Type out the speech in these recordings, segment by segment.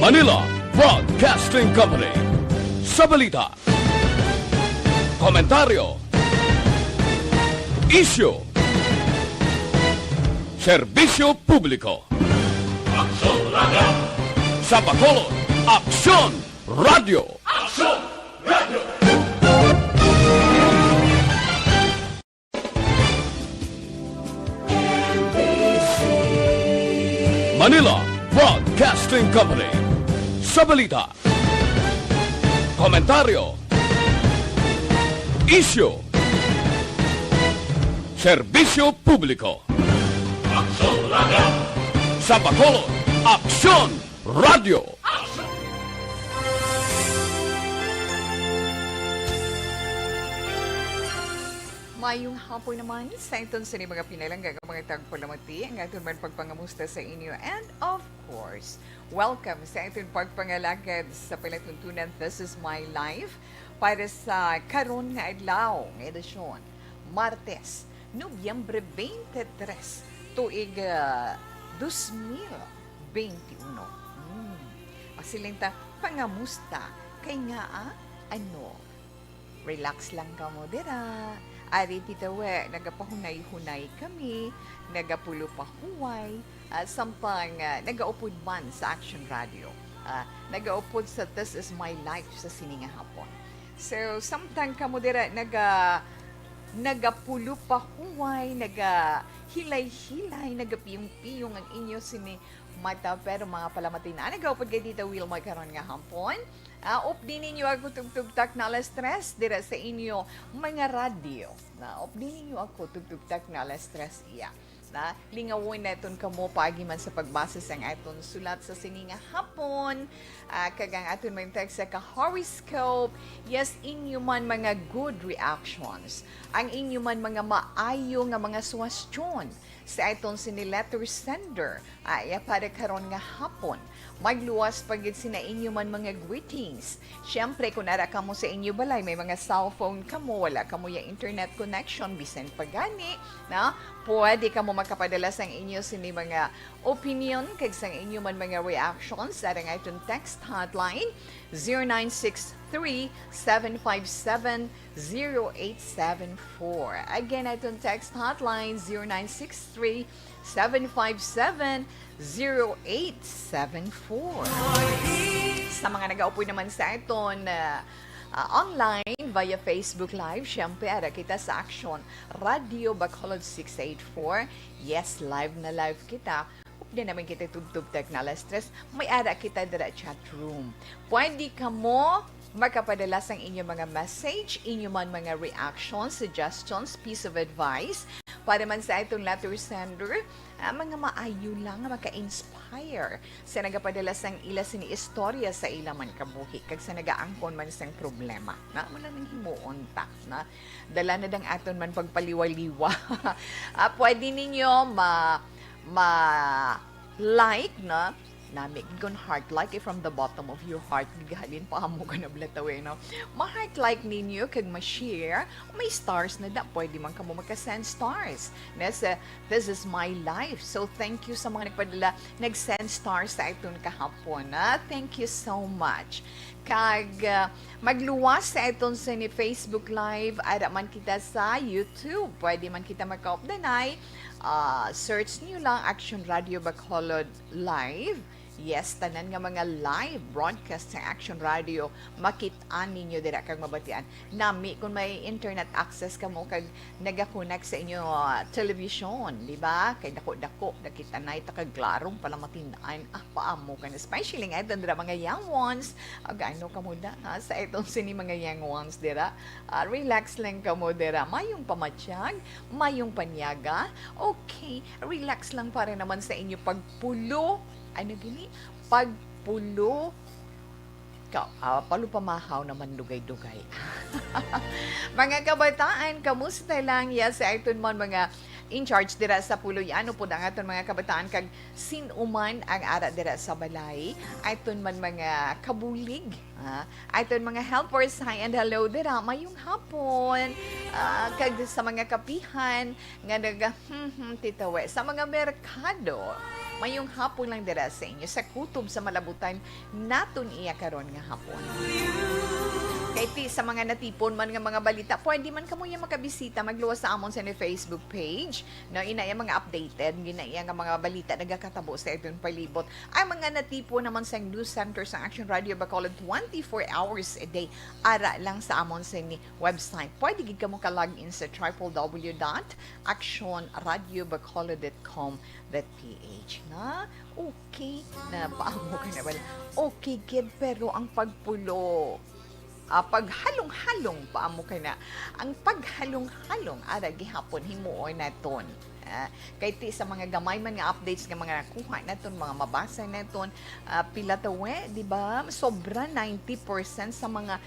Manila Broadcasting Company. Sa balita, komentaryo, isyu, serbisyo publiko. Aksyon Radio! Sa Bacolod, Aksyon Radio! Aksyon Radio! Manila Broadcasting Company. Sa balita, komentaryo, isyu, serbisyo publiko. Aksyon Radio! Sa Bacolod, Aksyon Radio! Mayong hapon naman sa itong sa mga pinalangga mga tagpalamati ang atong man pagpangamusta sa inyo, and of course, welcome sa itong pagpangalagad sa palatuntunan This is My Life para sa karon nga adlaw nga edisyon Martes, Nobyembre 23 tuig 2021. Pasilinta pangamusta kay nga relax lang ka mo dira. Ari titawe, nagapahunay-hunay kami, nagapulo-pahuway, sampang nagaupod man sa Action Radio. Nagaupod sa This is My Life sa sininga hapon. So, samtang kamo dira nagapulo-pahuway, nagahilay-hilay, nagapiyong-piyong ang inyo sini mata, pero mga palamatin na nagaupod kay Tita Wilma karon nga hapon. Op din ninyo ako tugtugtak na alas stress dira sa inyo mga radio. Op din ninyo ako tugtugtak na alas stress iya. Lingawon na iton kamo paagi man sa pagbasa sa aton sulat sa sininga hapon. Kagang aton may text sa ka-horoscope. Yes, inyo man mga good reactions. Ang inyo man mga maayo nga mga suwestyon sa aton sini letter sender. Para karon nga hapon. Magluwas pagid sina inyo man mga greetings. Siyempre, kung nara ka mo sa inyo balay, may mga cellphone ka mo, wala ka mo yung internet connection, bisan pagani, pwede ka mo makapadala sa inyo sini mga opinion, kag sa inyo man mga reactions, sa nga itong text hotline, 0963-757-0874. Again, itong text hotline, 0963-757-0874. Sa mga nag-aupoy naman sa iton online via Facebook Live, syempre ara kita sa Action Radio Bacolod 684. Yes, live na live kita. Di naman kita tubtub-tag na alas stress. May ara kita dira chat room. Pwede ka mo makapadala sa inyong mga message, inyong man mga reactions, suggestions, piece of advice para man sa itong letter sender, mga maayo lang, maka-inspire sa nagapadala sang ila sini istorya sa ila man kabuhi, kag sa nagaangkon man sang problema. Wala nang himuon ta. Dala na dang aton man pagpaliwa-liwa. Pwede ninyo like nami gon heart like from the bottom of your heart gihalin pa mo kana blatawe ma-heart like ninyo kag ma-share may stars na da pwede man kamo magka-send stars nasa This is My Life. So thank you sa mga nagpadala nag-send stars sa iton kahapon. Thank you so much. Kag magluwas sa iton sa ni Facebook Live, ara man kita sa YouTube, pwede man kita maka-updanay. Search niyo lang Action Radio Bacolod Live. Yes, tanan nga mga live broadcast sa Action Radio, makit-an ninyo dira kag mabatian. Nami kung may internet access ka mo kag nagakonek sa inyo television, di ba? Kay dako-dako nakita na ita kag klarong pala matindaan. Paamo ka na. Especially nga dira mga young ones. Agano ka mo da sa itong sini mga young ones dira. Relax lang ka mo dira. Mayong pamatsyag, mayong panyaga. Okay, relax lang para naman sa inyo pagpulo. Pagpulo palupamahaw naman dugay-dugay. Mga kabataan, kamusta lang? Yes, ayton man mga in charge dira sa puloy. Ano po ang aton mga kabataan kag sinuman ang ara dira sa balay. Ayton man mga kabulig. Ayton mga helpers, hi and hello dira. Mayong hapon. Kag sa mga kapihan nga naga titawe sa mga merkado. Mayong hapon lang dira sa inyo sa kutob sa malabutan naton iya karon nga hapon. Kay ti sa mga natipon man nga mga balita, pwede man kamo yung makabisita magluwas sa amon sa ni Facebook page. No, inaya mga updated, ginaya nga mga balita nagakatabo sa itong palibot. Ay mga natipon naman sa news center sa Action Radio Bacolod 24 hours a day. Ara lang sa amon sa ni website. Pwede gid kamo ka-login sa www.actionradiobacolod.com.ph na okay na paamo ka na ba? Okay kid pero ang pagpulo paghalong-halong paamo ka na. Ang paghalong-halong ara gihapon himuoy naton. Kay ti sa mga gamay man nga updates nga mga nakuha naton, mga mabasa naton, pila tawe, di ba? Sobra 90% sa mga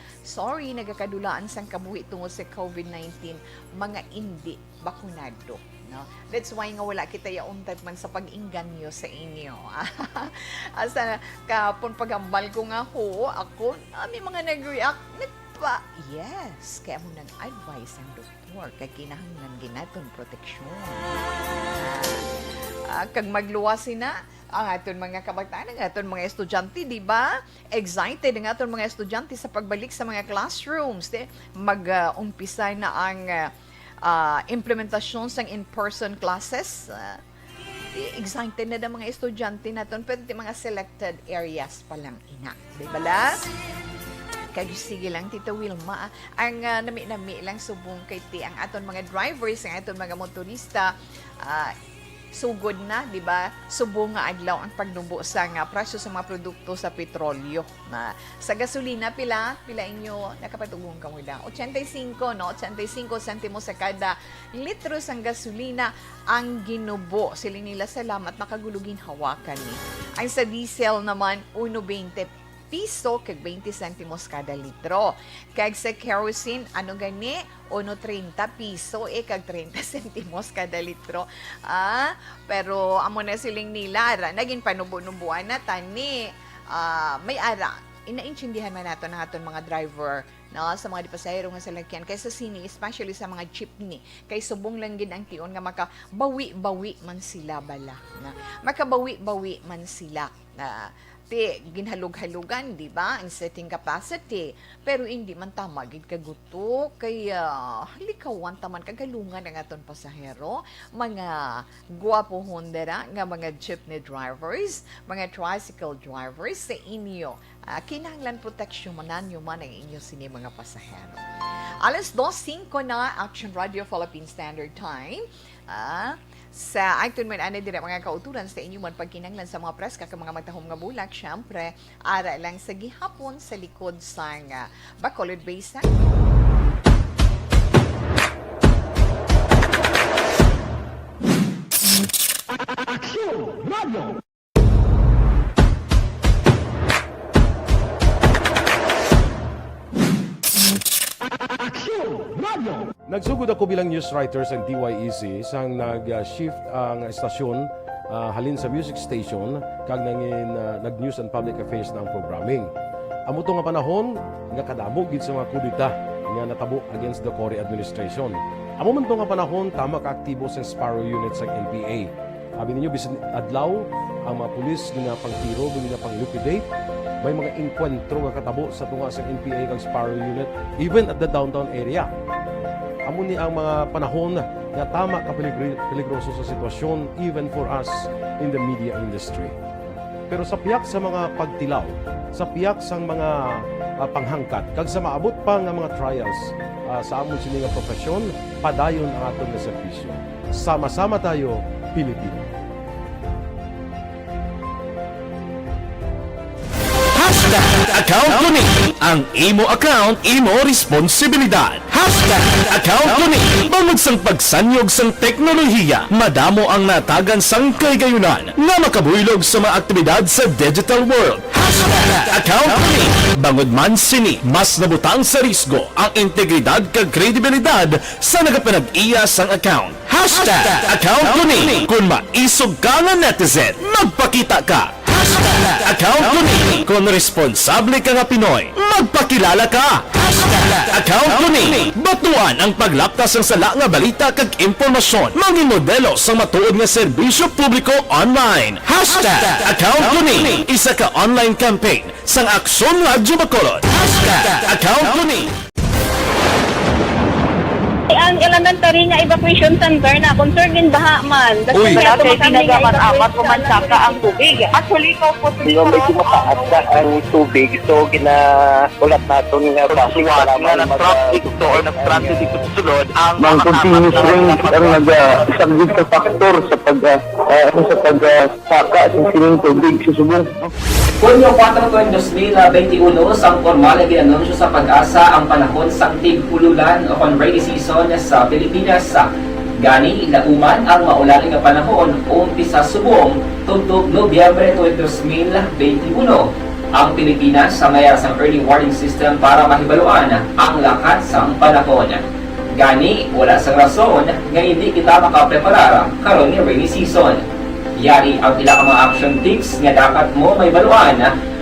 nagakadulaan sang kabuhi tungod sa COVID-19 mga hindi bakunado. No? That's why nga wala kita yauntat man sa pag-inganyo sa inyo. Asa kapon pagambal ko nga ako, may mga nag-react, yes, kaya mo nag-advise ang doktor, kay kinahanglan ginaton proteksyon. Kag magluwas na, ang aton mga kabataan, ang aton mga estudyante, di ba? Excited ang aton mga estudyante sa pagbalik sa mga classrooms. Mag-umpisa na ang implementasyon sa in-person classes. Excited na mga estudyante naton, pero mga selected areas pa lang ina. Di ba la? Kaya sige lang, Tita Wilma, ang nami-nami lang subong kay ti ang aton mga drivers, ang aton mga motorista, sugod na, di ba? Subong nga adlaw ang pagnubo sa nga presyo sa mga produkto sa petrolyo. Na sa gasolina pila inyo nakapatugong ka mo lang. 85 no, 85 sentimos sa kada litro sang gasolina ang ginubo. Sila nila salamat makagulugin hawakan ni. Ang sa diesel naman 1.20 piso kag 20 sentimos kada litro. Kag sa kerosene, ano gani? 1.30 piso kag 30 sentimos kada litro. Pero amo na siling nila, naging panubo-nubuan na tani. May ara. Inaintindihan man nato ng aton mga driver, no, sa mga pasahero nga salakyan kaysa sini, especially sa mga jeepney, kay subong lang gid ang tion nga makabawi-bawi man sila bala na makabawi-bawi man sila na ginhalug-halugan, di ba? Ang setting capacity. Pero hindi man tama, gid kaguto. Kaya, halikawan taman kagalungan ang aton pasahero. Mga guwapo hondera, nga mga jeepney drivers, mga tricycle drivers sa inyo. Kinahanglan proteksyon manan yung man ang inyo sini mga pasahero. Alas 2:05 na, Action Radio Philippine Standard Time. Sa action man ana dire mga kauturan sa inyo man pagkinanglan sa mga press kag mga matahom nga bulak, syempre ara lang sa gihapon sa likod sang Bacolod Basin. Action Radio. Nagsugod ako bilang news writer sa DYEC sang nag-shift ang estasyon halin sa music station kag nag-news and public affairs na ang programming. Amo to nga panahon nga kadamo gid sa mga kudita nga natabo against the Cory administration. Amo man to nga panahon tama ka aktibo sa Sparrow unit sa NPA. Abi ninyo bisan adlaw ang mga pulis nga pangtiro nga pang-liquidate. May mga enkwentro nga katabo sa tunga sa NPA kag Sparrow unit even at the downtown area. Amo ni ang mga panahon na tama ka peligroso sa sitwasyon even for us in the media industry. Pero sa piyak sa mga pagtilaw, sa piyak sa mga panghangkat, kag sa maabot pa nga mga trials sa amon sini nga profesyon, padayon ang aton nga serbisyo. Sama-sama tayo, Pilipino. Account ko ni ang imo account, imo responsibilidad. Account ko ni bangod sang pagsanyog sang teknolohiya, madamo ang natagan sang kaygayunan nga makabuylog sa mga aktibidad sa digital world. Account ko ni bangod man sini mas nabutang sa risgo ang integridad kag kredibilidad sa nagapanag-iya sang account. Account ko ni kung maisog ka nga netizen, magpakita ka. Account ko ni kung kung responsable ka nga Pinoy, magpakilala ka! Account ko ni! Batuan ang paglaptas ng sala nga balita kag impormasyon. Mga modelo sa matuod nga serbisyo publiko online. Account ko ni! Isa ka online campaign sang Aksyon Radyo Bacolod. Account ko ni! Ang elementary nga evacuation center na concerned din baha man. Uy. Kaya Kasi tumakami ginagaman nga apat kumansaka ang tubig. Actually, ikaw po Yung medyo mataas na ang tubig, so ginaulat natin nga passing para nga ng traffic to or nag-transit dito sa sulod ang Mang continuous rain ang nag-isang sa factor sa pagsaka ng sining tubig sa subong. Hunyo 4, 2021, sang formal na ginanunsyo sa pag-asa ang panahon sang tig-ululan o kon rainy season sa Pilipinas. Gani, ilauman ang maulaling nga panahon umpisa subong tuntog Nobyembre 2021. Ang Pilipinas sa mayroon sang early warning system para mahibaluan ang lakat sang panahon. Gani, wala sang rason nga hindi kita makapreparar karon ni rainy season. Yari ang pila ka mga action tips nga dapat mo may baluan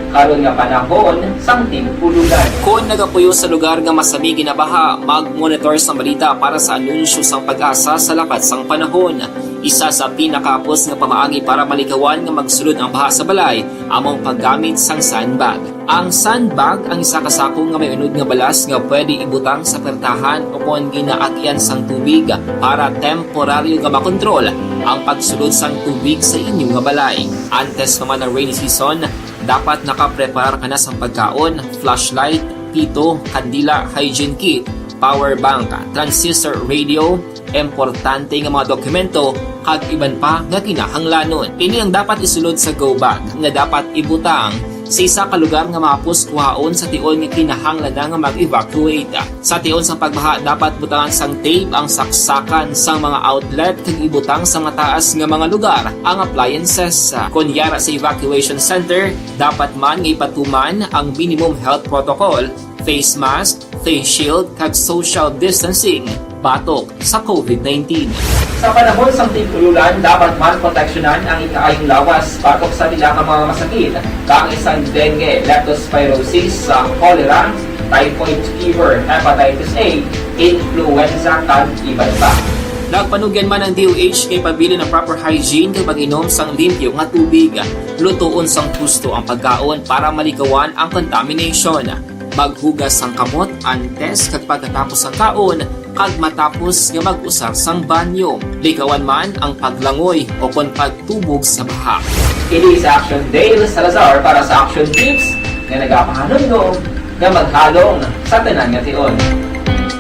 karon nga panahon sang tig-ululan. Kung nagapuyo sa lugar nga masami ginabaha, mag-monitor sa balita para sa anunsyo sang pag-asa sa lakat sang panahon. Isa sa pinakapos nga pamaagi para malikawan nga magsulod ang baha sa balay among paggamit sang sandbag. Ang sandbag ang isa ka sako nga may unod nga balas nga pwede ibutang sa pertahan o kung ginaagyan sang tubig para temporaryo nga makontrol ang pagsulod sang tubig sa inyong nga balay. Antes naman ng rainy season, dapat nakaprepare ka na sa pagkaon, flashlight, pito, kandila, hygiene kit, power bank, transistor radio, importante nga mga dokumento, kag iban pa nga kinahanglanon. Ini ang dapat isulod sa go bag nga dapat ibutang sa isa ka lugar nga mapus kuhaon sa tion nga kinahanglan nga mag-evacuate. Sa tion sa pagbaha dapat butangan sang tape ang saksakan sang mga outlet kag ibutang sa mataas nga mga lugar ang appliances. Kunyara sa evacuation center, dapat man nga ipatuman ang minimum health protocol, face mask, face shield kag social distancing batok sa COVID-19. Sa panahon sa tig-ululan, dapat man proteksyonan ang ikaayong lawas batok sa nila ka mga masakit, kang isang dengue, leptospirosis, cholera, typhoid fever, hepatitis A, influenza, kag iban pa. Nagpanugyan man ang DOH kay pabili ng proper hygiene kay pag-inom sang limpyo nga tubig. Lutuon sang husto ang pagkaon para malikawan ang contamination. Maghugas sang kamot antes kag pagkatapos sang kaon kag matapos nga mag-usar sang banyo. Likawan man ang paglangoy o kon pagtubog sa baha. Kini sa Action Dale Salazar para sa Action Tips nga nagapahanong nga maghalong sa tanan nga tion.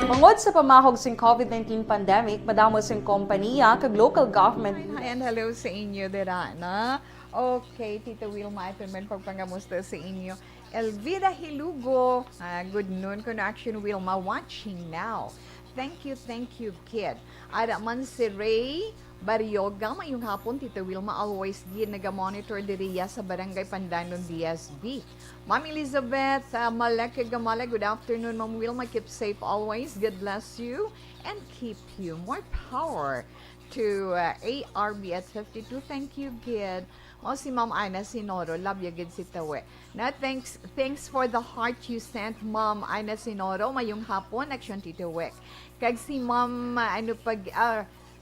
Mangod sa pamahog sing COVID-19 pandemic, madamo sing kompanya kag local government. And hello sa inyo, dira na. Okay, Tita Wilma, ito naman pagpangamusta sa inyo. Elvira Hilugo, good noon, Action Wilma, watching now. Thank you, kid. Ada man si Ray Baryoga, mayong hapon, Tita Wilma, always din naga-monitor diriya sa Barangay Pandanon, DSB. Ma'am Elizabeth Malek, good afternoon, Ma'am Wilma, keep safe always, God bless you, and keep you more power to ARB at 52. Thank you, kid. O si Ma'am Ana Sinoro, love you good si Tawe. Na thanks for the heart you sent, Ma'am Ana Sinoro, mayong hapon, Action Titawek. Kag si Ma'am,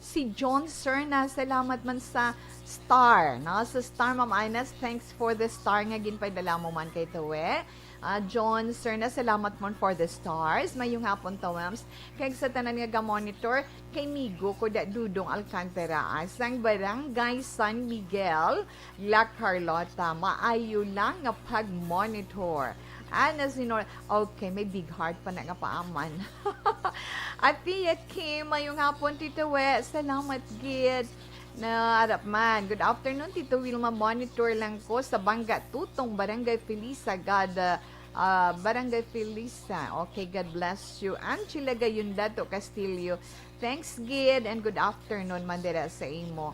si John Serna, salamat man sa star. No? Sa star, Ma'am Ines, thanks for the star nga ginpadala mo man kay Tawe. John Serna, salamat mo for the stars. Mayong hapon, Tawams. Kag sa tanan nga monitor kay Migo ko da Dudong Alcantara. Sang Barangay San Miguel, La Carlota. Maayo lang nga pag-monitor. Ana Sinor, okay, may big heart pa na nga paaman. At Tia Kim, mayong hapon, Tito We, salamat, gid. Na arap man. Good afternoon, Tito Wilma. Monitor lang ko sa Bangga Tutong, Barangay Felisa. Barangay Felisa. Okay, God bless you. Angela Gayundato Castillo. Thanks, Gid, and good afternoon, Mandera sa imo.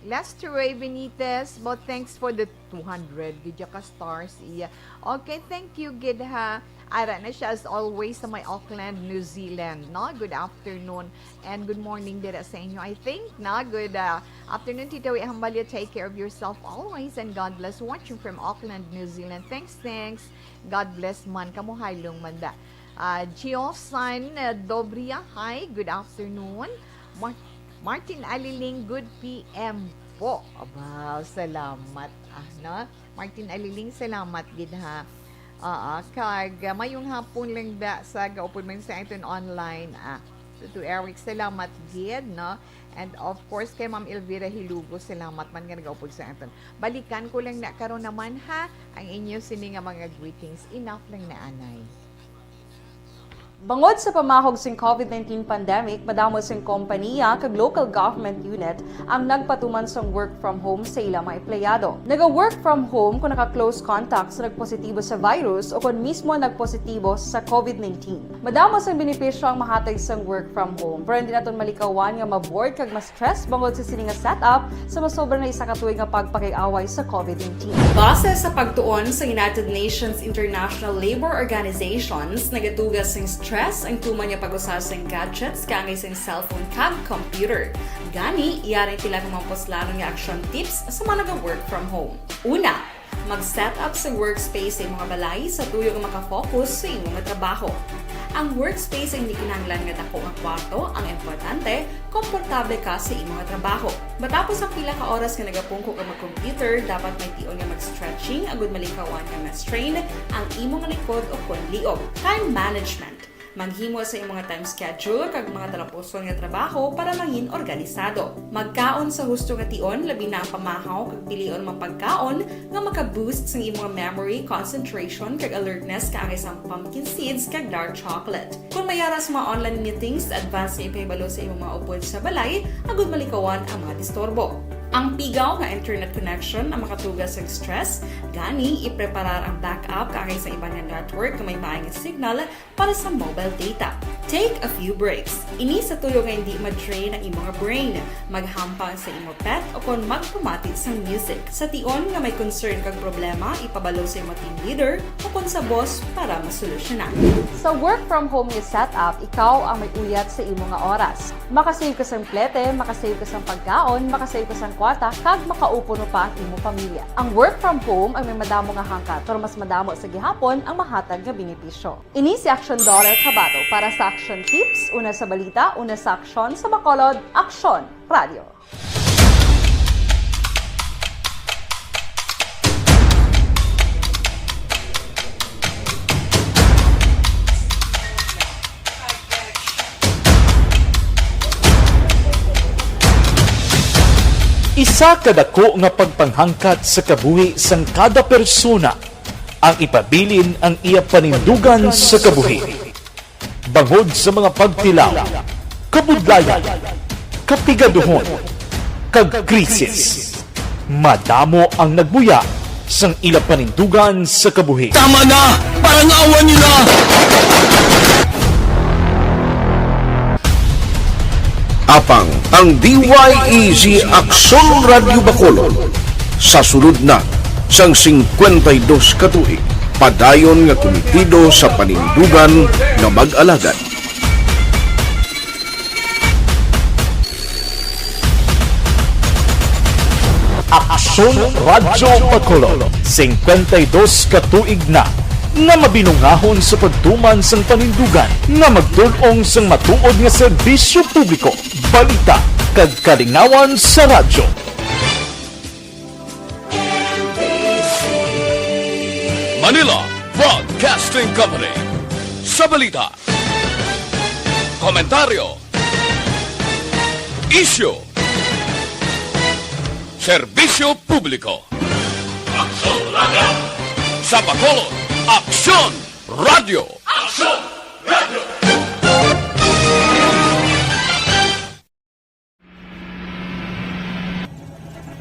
Lester Ray Benitez, but thanks for the 200 Gidya ka stars iya. Okay, thank you, Gid, ha. Ara na siya as always sa may Auckland, New Zealand, no? Good afternoon and good morning dira sa inyo. I think, na good afternoon, Tita Wi Hambalya. Take care of yourself always and God bless. Watching from Auckland, New Zealand. Thanks. God bless man. Kamuhaylong manda. Giosan Dobria, hi, good afternoon. Martin Aliling, good PM po. Aba, salamat. No? Martin Aliling, salamat gid ha. Kag mayong hapon lang da sa gaupod man sa iton online. To Eric, salamat gid, no? And of course kay Ma'am Elvira Hilugo, salamat man nga nagaupod sa aton. Balikan ko lang na karon naman ha ang inyo sini nga mga greetings. Enough lang na anay. Bangod sa pamahog sing COVID-19 pandemic, madamo sing kompanya kag local government unit ang nagpatuman sang work from home sa ilang mga empleyado. Naga-work from home kung naka-close contact sa nagpositibo sa virus o kung mismo nagpositibo sa COVID-19. Madamo sang benepisyo ang mahatag sang work from home, pero hindi naton malikawan nga ma-bored kag ma-stress bangod sa sini nga setup sa masobra na isa ka tuig nga pagpakiaway sa COVID-19. Base sa pagtuon sa United Nations International Labour Organizations, nagatugas sing stress ang tuman niya pag-usar sa gadgets kangay sa cellphone kag computer. Gani, iyaring tila kumampos nga action tips sa mga nag-work from home. Una, mag-set up sa workspace sa mga balay sa tuyo nga makafocus sa imong trabaho. Ang workspace ay hindi kinahanglan nga dako nga kwarto, ang importante, komportable ka sa imong trabaho. Matapos ang pila ka oras nga nagapungko ka mag-computer, dapat may tion nga mag-stretching agud malikawan nga ma-strain ang imong likod o konliog. Time management. Manghimo sa imong time schedule kag mga talapuson nga trabaho para mangin organisado. Magkaon sa husto nga tion, labi na ang pamahaw kag pilion mapagkaon nga maka-boost sa imong memory, concentration kag alertness kaangay sa pumpkin seeds kag dark chocolate. Kung mayaras mga online meetings, advance sa ipahibalo sa imong mga upod sa balay, agud malikawan ang mga disturbo. Ang pigaw nga internet connection ang makatugas sa stress, gani ipreparar ang backup kaangay sa ibang network nga may maayong signal para sa mobile data. Take a few breaks. Ini sa tuyo nga hindi ma-drain ang imong brain, maghampang sa imong pet o kon magpumatit sa music. Sa tion nga may concern kag problema, ipabalo sa imong team leader o kon sa boss para masolusyonan. Sa work from home nga setup, ikaw ang may uyat sa imong nga oras. Makasave ka sa plete, makasave ka sa pagkaon, makasave ka sa kwarta, kag makaupo no pa ang imong pamilya. Ang work from home ay may madamo nga hangkat, pero mas madamo sa gihapon ang mahatag nga benepisyo. Ini si Action Daughter Cabato para sa Action Tips, una sa balita, una sa aksyon, sa Bacolod, Action Radio. Isa kadako nga pagpanghangkat sa kabuhi sang kada persona ang ipabilin ang iya panindugan sa kabuhi. Bangod sa mga pagtilaw, kabudlayan, kapigaduhon, kag krisis. Madamo ang nagbuya sang ila panindugan sa kabuhi. Tama na! Parang awan nyo na! Apang ang DYEZ Aksyon Radio Bacolod sa sulod na sang 52 katuig padayon nga komitido sa panindugan nga mag-alagad. Aksyon Radio Bacolod 52 katuig na nga mabinungahon sa pagtuman sang panindugan nga magdulong sang matuod nga serbisyo publiko, balita kag kalingawan sa radyo. Manila Broadcasting Company. Sa balita, komentaryo, issue, serbisyo publiko. Aksyon Radio! Sa Bacolod, Aksyon Radio! Aksyon Radio!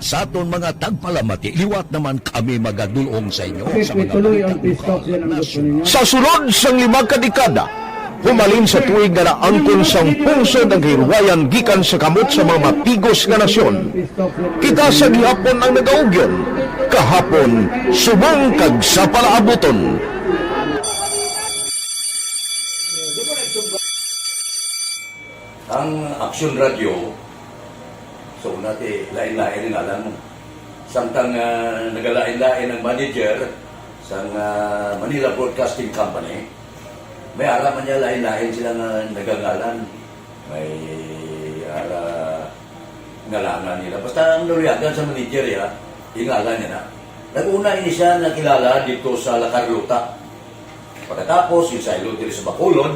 Sa aton mga tagpalamati, liwat naman kami magadulong sa inyo sa mga Sa sulod sang 5 kadekada, humalin sa tuig nga naangkon sang pungsod ang hirwayan gikan sa kamot sa mga mapigos nga nasyon. Kita sa gihapon ang nagaugyon, kahapon subong kag sa palaabuton. Action Radio, so nati lain-lain ang alam mo. Samtang nagalain-lain ang manager sa Manila Broadcasting Company, may alaman niya lain-lain sila nga nagangalan. May ngalangan nila. Basta ang naluyagan sa manager ya, ingalan niya na. Nag-una ini siya nakilala dito sa La Carlota. Pagkatapos, yung sa ilo dito sa Bacolod,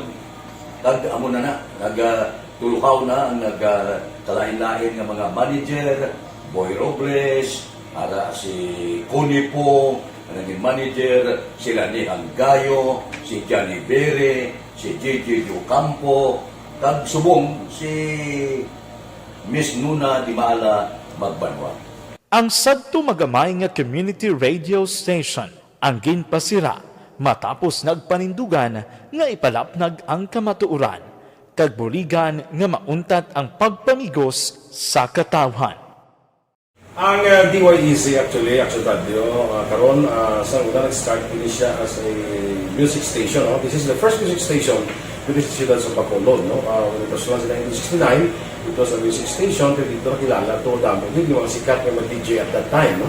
amo na nagtulukaw na ang nagkalain-lain ng mga manager, Boy Robles, si Connie po, naging manager, sila ni Anggayo, si Johnny Bere, si JJ Ocampo, kag subong si Miss Nuna Di Maala Magbanwa. Ang sadto magamay nga community radio station ang ginpasira matapos nagpanindugan nga ipalapnag ang kamatuoran kag buligan nga mauntat ang pagpamigos sa katawhan. Ang DYEZ actually, Action Radio, karon sa una nag-start ini siya as a music station. No? This is the first music station with the ciudad sa Bacolod. No? When it was launched in 1969, it was a music station, pero dito nakilala to damo yung mga sikat na mag-DJ at that time. No?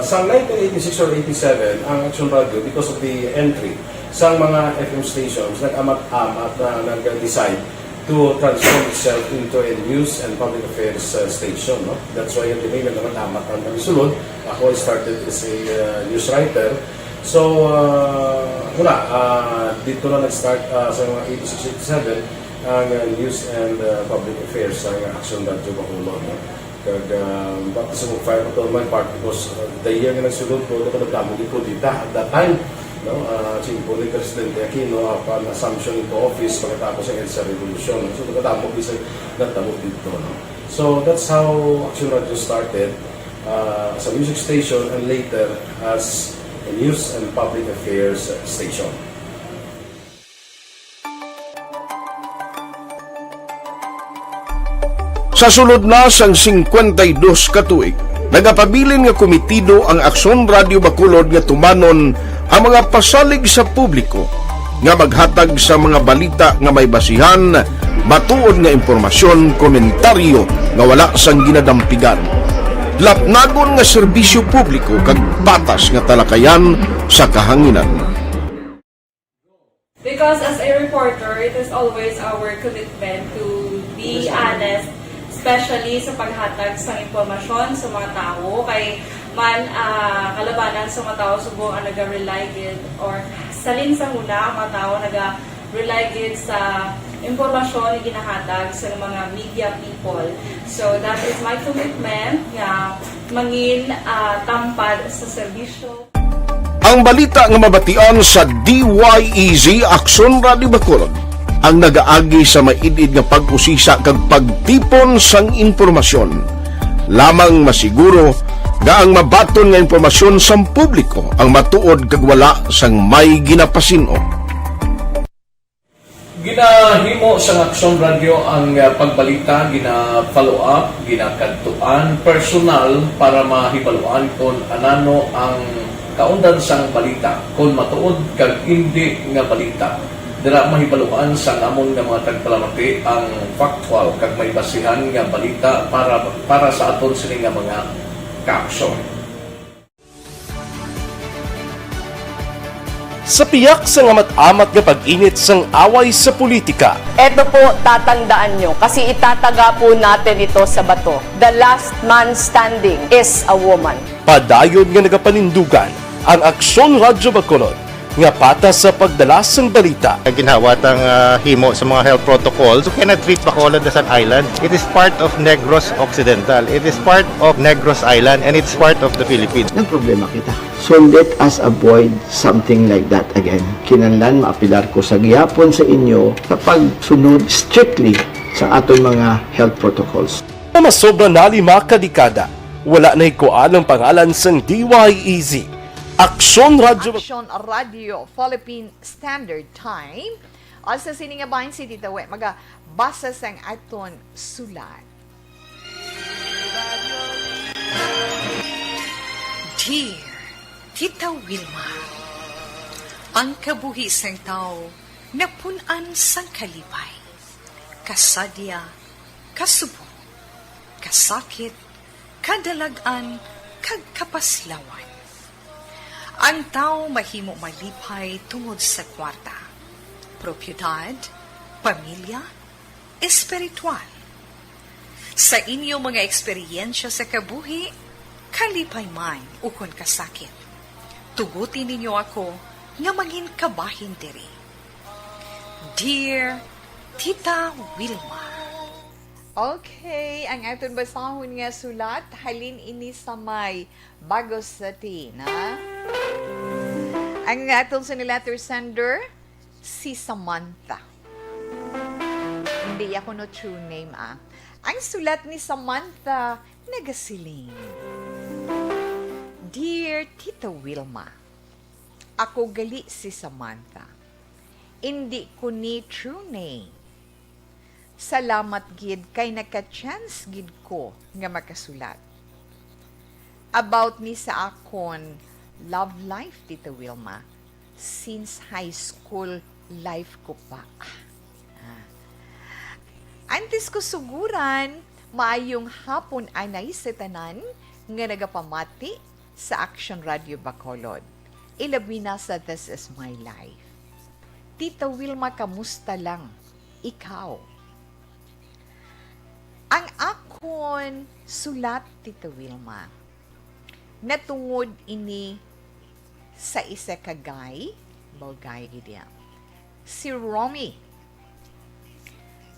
Sa 1986 or 87, ang Action Radio, because of the entry sa mga FM stations, nag-amat-amat na nag-decide to transform itself into a news and public affairs station. No? That's why yung name naman amat ang sulod. Ako started as a news writer. So, dito na nag-start sa mga 86-87 ang news and public affairs sa Action Radio Bacolod. No? Kag baptism of fire to my part because the year nga nagsulod ko, nakadamog ko dito at that time. No, simple ni Presidente Aquino upon assumption into office pagkatapos ng EDSA Revolution. So, nagkatapos isa nagtamo dito. No? So, that's how Action Radio started as a music station and later as a news and public affairs station. Sa sulod na sang 52 ka tuig, nagapabilin nga komitido ang Aksyon Radio Bacolod nga tumanon ang mga pasalig sa publiko nga maghatag sa mga balita nga may basihan, matuod nga impormasyon, komentaryo nga wala sang ginadampigan. Lapnagon nga serbisyo publiko kag patas nga talakayan sa kahanginan. Because as a reporter, it is always our commitment to be honest, especially sa paghatag sa impormasyon sa mga tao kay man kalabanan sa mga tao subong ang naga-rely gid or salin sa huna ang mga tao naga-rely gid sa impormasyon na ginahatag sa mga media people. So that is my commitment nga mangin tampad sa serbisyo. Ang balita nga mabatian sa DYEZ Aksyon Radio Bacolod ang nagaagi sa maidid nga pag-usisa kag pagtipon sang impormasyon. Lamang masiguro nga ang mabaton nga impormasyon sa publiko ang matuod kag wala sang may ginapasino. Ginahimo sa Action Radio ang pagbalita, gina-follow up, ginakadtuan personal para mahibaluan kung anano ang kaundan sang balita, kung matuod kag hindi nga balita. Dira mahibaluan sa amon nga mga tagpalamati ang factual kag may basihan nga balita para sa aton sini nga mga ka-aksyon. Sa piyak sa amat-amat nga pag-init sang away sa politika, Ito po, tatandaan nyo, kasi itataga po natin ito sa bato. The last man standing is a woman. padayon nga nagapanindugan ang Aksyon Radio Bacolod nga patas sa pagdalas ng balita. Ginhawat ang himo sa mga health protocols. You cannot treat Bacolod as an island. It is part of Negros Occidental. It is part of Negros Island and it's part of the Philippines. Ang problema kita. So let us avoid something like that again. Kinahanglan maapilar ko sa gihapon sa inyo sa pagsunod strictly sa aton mga health protocols. Masobra na 5 kadekada, wala na ikuan ang pangalan sang DYEZ. Aksyon Radio Philippine Standard Time. Also siningabahin si Tita We, magabasa sang aton sulat. Dear Tita Wilma, ang kabuhi sang tao napunan sang kalipay. kasadya, kasubo, kasakit, kadalagan, kag kapaslawan. Ang tao mahimo malipay tungod sa kwarta, propiedad, pamilya, espiritual. Sa inyo mga eksperyensya sa kabuhi, kalipay man ukon kasakit. Tugutin ninyo ako nga maging kabahin diri. Dear Tita Wilma. Okay, ang aton basahon nga sulat, halin ini sa may bagos sa na. Ang atong sa letter sender, si Samantha. Hindi ako no true name Ang sulat ni Samantha, nagasiling. Dear Tita Wilma, ako gali si Samantha. Hindi ko ni true name. Salamat gid kay naka-chance gid ko nga makasulat. About ni sa akon love life, Tita Wilma, since high school life ko pa. Antes ko suguran, maayong hapon anay sa tanan nga nagapamati sa Action Radio Bacolod. Ilabi na sa This Is My Life. Tita Wilma, kamusta lang? Ikaw? Ang akon sulat, Tita Wilma, natungod ini sa isa kagay, bagay gidya, si Romy.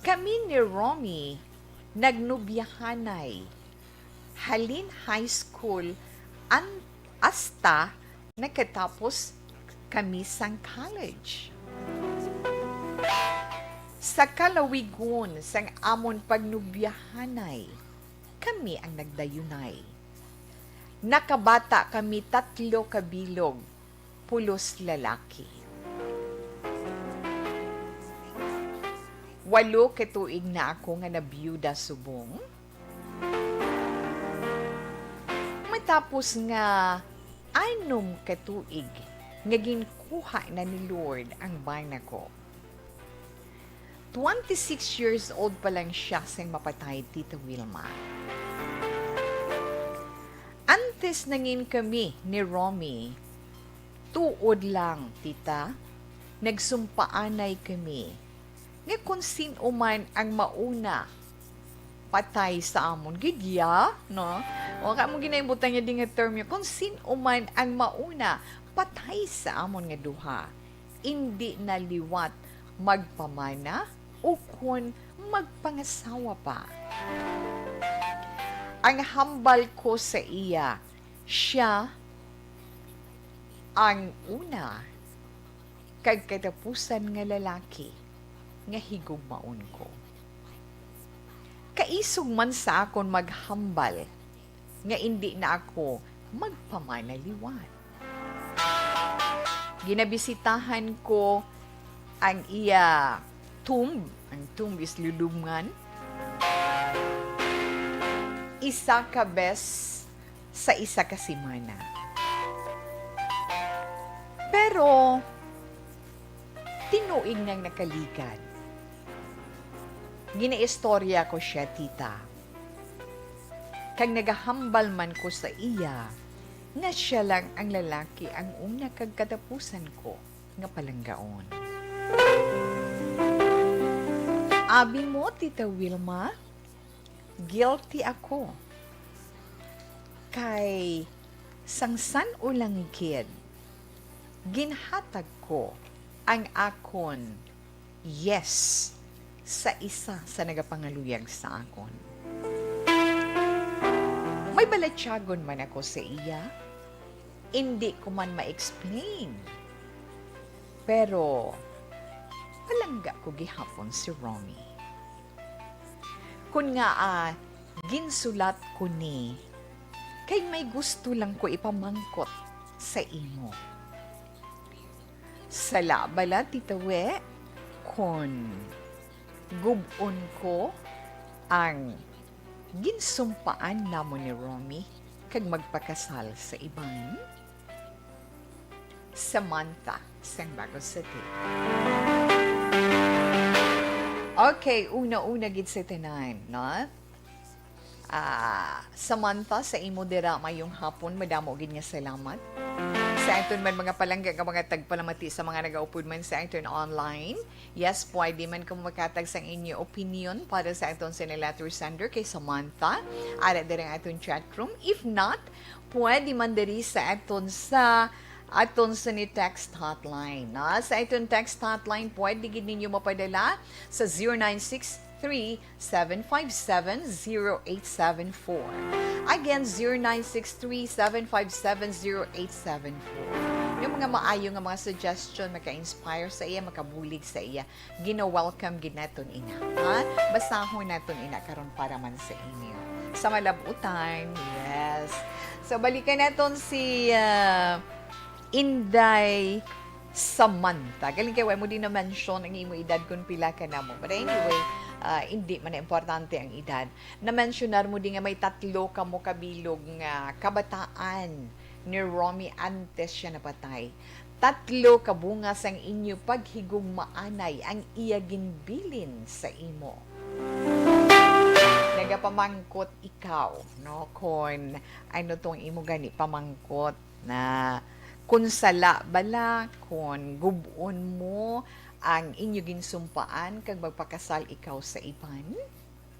Kami ni Romy nagnubyahanay halin high school hasta nakatapos kami sang college. Sa kalawigon sang amon pagnubyahanay, kami ang nagdayunay. Nakabata kami 3 kabilog, pulos lalaki. 8 katuig na ako nga nabiyuda subong. Matapos nga 6 katuig nga ginkuha na ni Lord ang bana ko. 26 years old pa lang siya sang mapatay, Tita Wilma. Antes nangin kami ni Romy, tuod lang, tita, nagsumpaanay kami nga kung sino man ang mauna patay sa amon. Gidya, no? O ka mo ginaibutan niya din nga term yun. Kung sino man ang mauna patay sa amon nga duha, hindi naliwat magpamana o kung magpangasawa pa. Ang hambal ko sa iya, siya ang una kag katapusan nga lalaki nga higugmaon ko. Kaisog man sa akon maghambal nga hindi na ako magpamanaliwan. Ginabisitahan ko ang iya tomb. Ang tomb is lulungan. Isa ka bes sa isa ka simana. Pero tinuig nang nakaligad. Ginaistorya ko siya, tita. Kag nagahambal man ko sa iya, nga siya lang ang lalaki ang una kag katapusan ko nga palanggaon. Abi mo, Tita Wilma, guilty ako. Kay sangsan ulang kid, ginhatag ko ang akon yes sa isa sa nagapangaluyag sa akon. May balatyagon man ako sa iya, hindi ko man ma-explain. Pero, palangga ko gihapon si Romy. Kung nga ginsulat ko ni, kay may gusto lang ko ipamangkot sa imo. Sala bala, Tita We, kung gubon ko ang ginsumpaan namon ni Romy kag magpakasal sa ibang Samantha sang Bagos City. Okay, una-una gid sa tanan, no? Samantha, sa imo dira mayong hapon, madamo gid nga salamat. Sa aton man mga palangga nga mga tagpalamati sa mga nagaupod man sa aton online. Yes, pwede man kung makatag sa inyo opinion para sa aton sa letter sender kay Samantha. Ara diri ang aton chat room. If not, pwede man diri sa aton sa ni text hotline. Na? Sa aton text hotline, pwede gid ninyo mapadala sa 0963-757-0874. Again, 0963-757-0874. Yung mga maayo nga mga suggestion, maka-inspire sa iya, makabulig sa iya, gina-welcome gid naton ina. Ha? Basahon naton ina karon para man sa inyo. Sa malabutan, yes. So, balikan naton si Inday Samantha. Galing kayo, mo din na-mention ang imo edad kung pila ka na mo. But anyway, hindi man na importante ang edad. Na-mentionar mo din nga may 3 ka mo kabilog nga kabataan ni Romy antes siya napatay. 3 kabungas ang inyo paghigugmaanay ang iya ginbilin sa imo. Nagapamangkot ikaw, no? Kung ano tong imo gani pamangkot na kung sala bala, kung gubon mo ang inyo ginsumpaan kag magpakasal ikaw sa iban,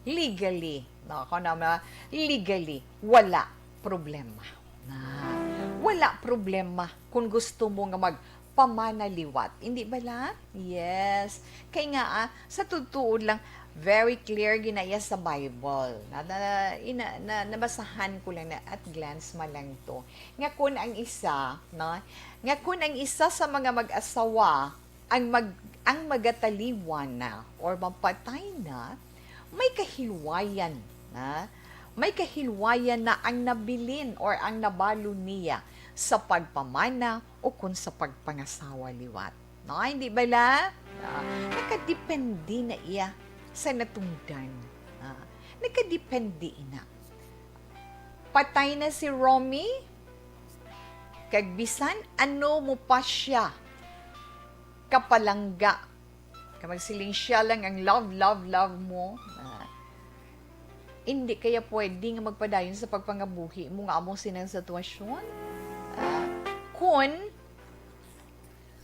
legally, no? Kung na legally, wala problema. Wala problema kung gusto mo nga magpamanaliwat. Hindi bala? Yes. Kaya nga, sa totoo lang, very clear ginaya sa Bible. Nabasahan ko lang na at glance man lang to. Nga kun ang isa, no? Nga kun ang isa sa mga mag-asawa ang magataliwan na or mapatay na, may kahilwayan na. May kahilwayan na ang nabilin or ang nabalo niya sa pagpamana o kung sa pagpangasawa liwat. No, hindi ba la? Nakadepende na iya sa natungdan. Nakadepende ina. Patay na si Romy, kagbisan, ano mo pa siya kapalangga. Kamagsiling siya lang ang love mo. Hindi kaya pwede nga magpadayon sa pagpangabuhi mo nga among sinang sitwasyon. Kung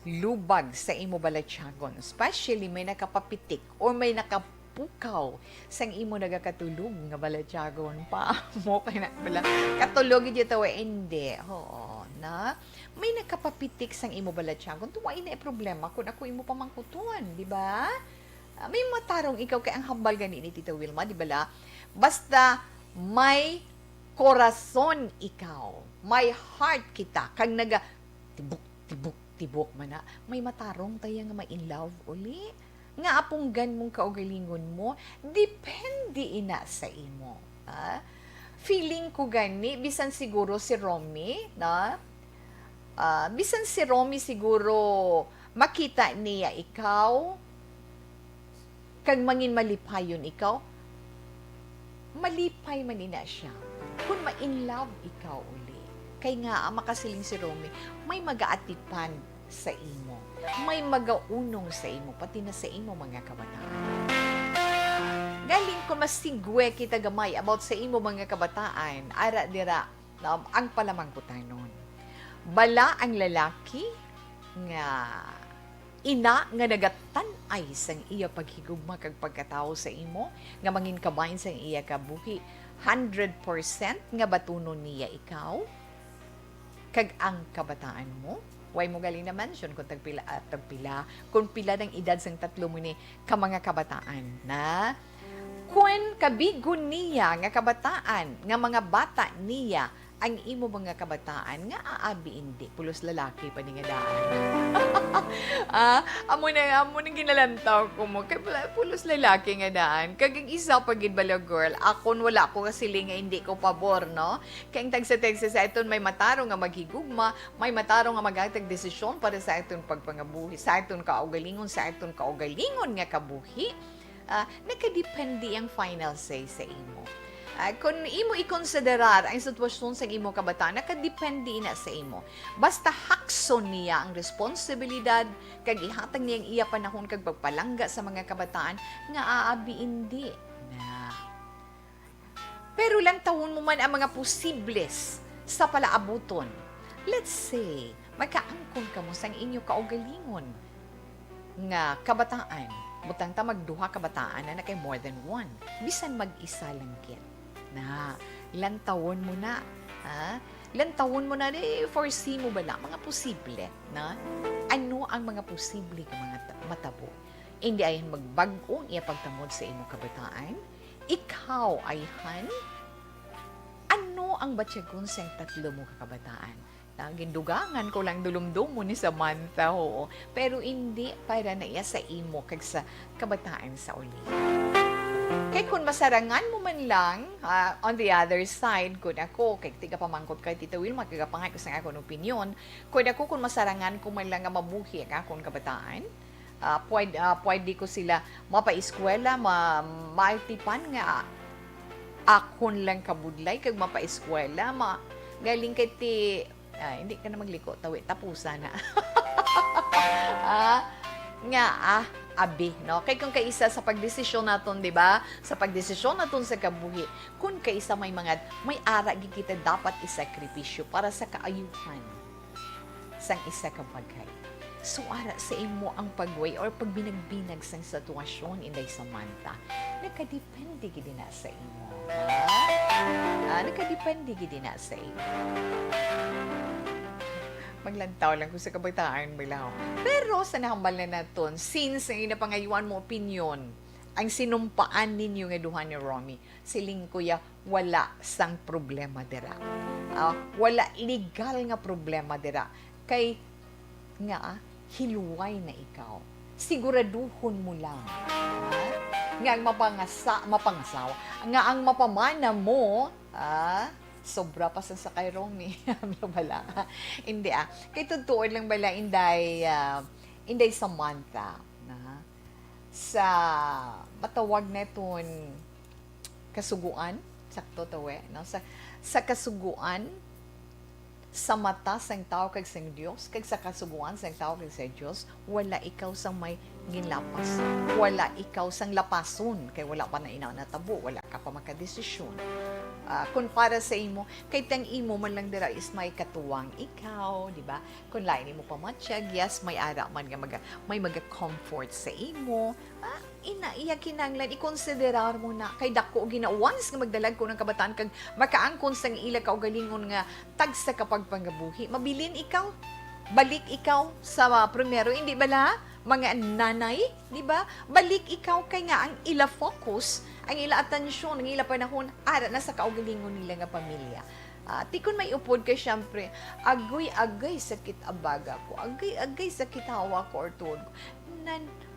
lubag sa imo balatyagon, especially may nakapapitik or may nakapukaw sang imo nagakatulog nga balatyagon pa mo kay na bala katulog gyud tawa hindi. Oo, na may nakapapitik sang imo balatyagon, tuwa ina problema kung ako imo pamangkuton, di ba? May matarong ikaw kay ang hambal gani ni Tita Wilma, di ba la? Basta may korason ikaw, may heart kita, kag naga tibok man na, may matarong tayo nga ma-in love uli. Nga apunggan mong kaugalingon mo, depende ina sa imo. Feeling ko gani, bisan siguro si Romy, na? Bisan si Romy siguro makita niya ikaw, kag mangin malipayon ikaw, malipay man ina siya. Kung ma-in love ikaw uli. Kay nga, makasiling si Romy, may mag-aatipan sa imo. May mag-aunong sa imo, pati na sa imo mga kabataan. Galing ko masigwe kita gamay about sa imo mga kabataan, ara dira, ang palamangkutan nun. Bala ang lalaki nga ina nga nagatanay sang iya paghigugma kag pagkatao sa imo nga mangin kabahin sang iya kabuhi 100% nga batunon niya ikaw kag ang kabataan mo way mo galing na mention kung tagpila kung pila ng edad sang 3 mo ni ka mga kabataan na kung kabigon niya nga kabataan nga mga bata niya ang imo mga kabataan nga aabi hindi pulos lalaki pa ni nga daan. Amo na ginalantaw ko mo kay pulos lalaki nga daan. Kag isa pa gid bala girl, akon wala ko kasi nga hindi ko pabor, no? Kay tagsa sa iton may matarong nga maghigugma, may matarong nga maghatag desisyon para sa iton pagpangabuhi, sa iton kaugalingon, sa iton kaugalingon nga kabuhi. Nakadepende ang final say sa imo. Kung imo ikonsiderar ang sitwasyon sa imo kabataan, nakadepende na sa imo. Basta hakson niya ang responsibilidad, kag ihatag niyang iya panahon kag pagpalangga sa mga kabataan, nga aabi hindi na. Pero lang tawon mo man ang mga posibles sa palaabuton. Let's say, magkaangkon ka mo sa inyo kaugalingon nga kabataan. Butang ta magduha kabataan na kay more than one. Bisan mag-isa lang kit. Na, lantawon mo na. Ha? Lantawon mo na, foresee mo ba na mga posible? Na? Ano ang mga posible ka mga matabo? Hindi ayan magbag-o iya pagtangod sa imo kabataan? Ikaw ay ano ang batyagon sa tatlo mo kakabataan? Gindugangan ko lang dulumdum mo ni Samantha, oo. Pero hindi para na iya sa imo kag sa kabataan sa uli. Kaya kung masarangan mo man lang, on the other side, kung ako, kay tiga pamangkot kay Tita Wilma, kagapangay ko sa akong opinion, kung masarangan ko man lang nga mabuhi ang akong kabataan, pwede ko sila mapaeskwela, maitipan nga akon lang kabudlay, kag mapaeskwela, galing kay hindi ka na magliko, tapusa na. Abi, no? Kay kung kaisa sa pagdesisyon naton, di ba? Sa pagdesisyon naton sa kabuhi, kung kaisa may ara kita dapat isakripisyo para sa kaayuhan sang isa ka bagay. So, ara sa imo ang pagway or pagbinagbinag sang sitwasyon inday Samantha. Nakadepende gid na sa imo. Nakadepende gid na sa imo. Maglantaw lang ko sa kabataan bilaw. Pero sa nahambal na naton, since ang inapangayuan mo opinion, ang sinumpaan ninyo nga duha ni Romy, siling kuya, wala sang problema dira. Wala illegal nga problema dira. Kay nga, hiluway na ikaw. Siguraduhon mo lang. Nga ang mapangasawa, nga ang mapamana mo, sobra pa sa kay Romy. Bala. Hindi Kay totoo lang bala, inday Samantha. Sa matawag na itong kasuguan, sakto tawe, no? Sa kasuguan, sa mata sang tao kag sang Dios, kag sa kasuguan sang tao kag sa Dios, wala ikaw sang may ginlapas. Wala ikaw sang lapason, kay wala pa na natabo, wala ka pa makadesisyon. Kung para sa imo, kay tang imo man lang dira is may katuwang ikaw, di ba? Kung lain mo pa matsyag, yes, may ara man nga may comfort sa imo. Iya kinanglan ikonsiderar mo na kay dako once nga magdalag ko ng kabataan kag makaangkon sang ila kaugalingon nga tagsa kapag pangabuhi, mabilin ikaw, balik ikaw sa primero, hindi bala mga nanay, di ba? Balik ikaw kay nga ang ila focus, ang ila atensyon, ang ila panahon ara na sa kaugalingon nila nga pamilya. Tikon may upod kay syempre, agoy sakit abaga ko, agoy sakit hawa ko or tuhod ko.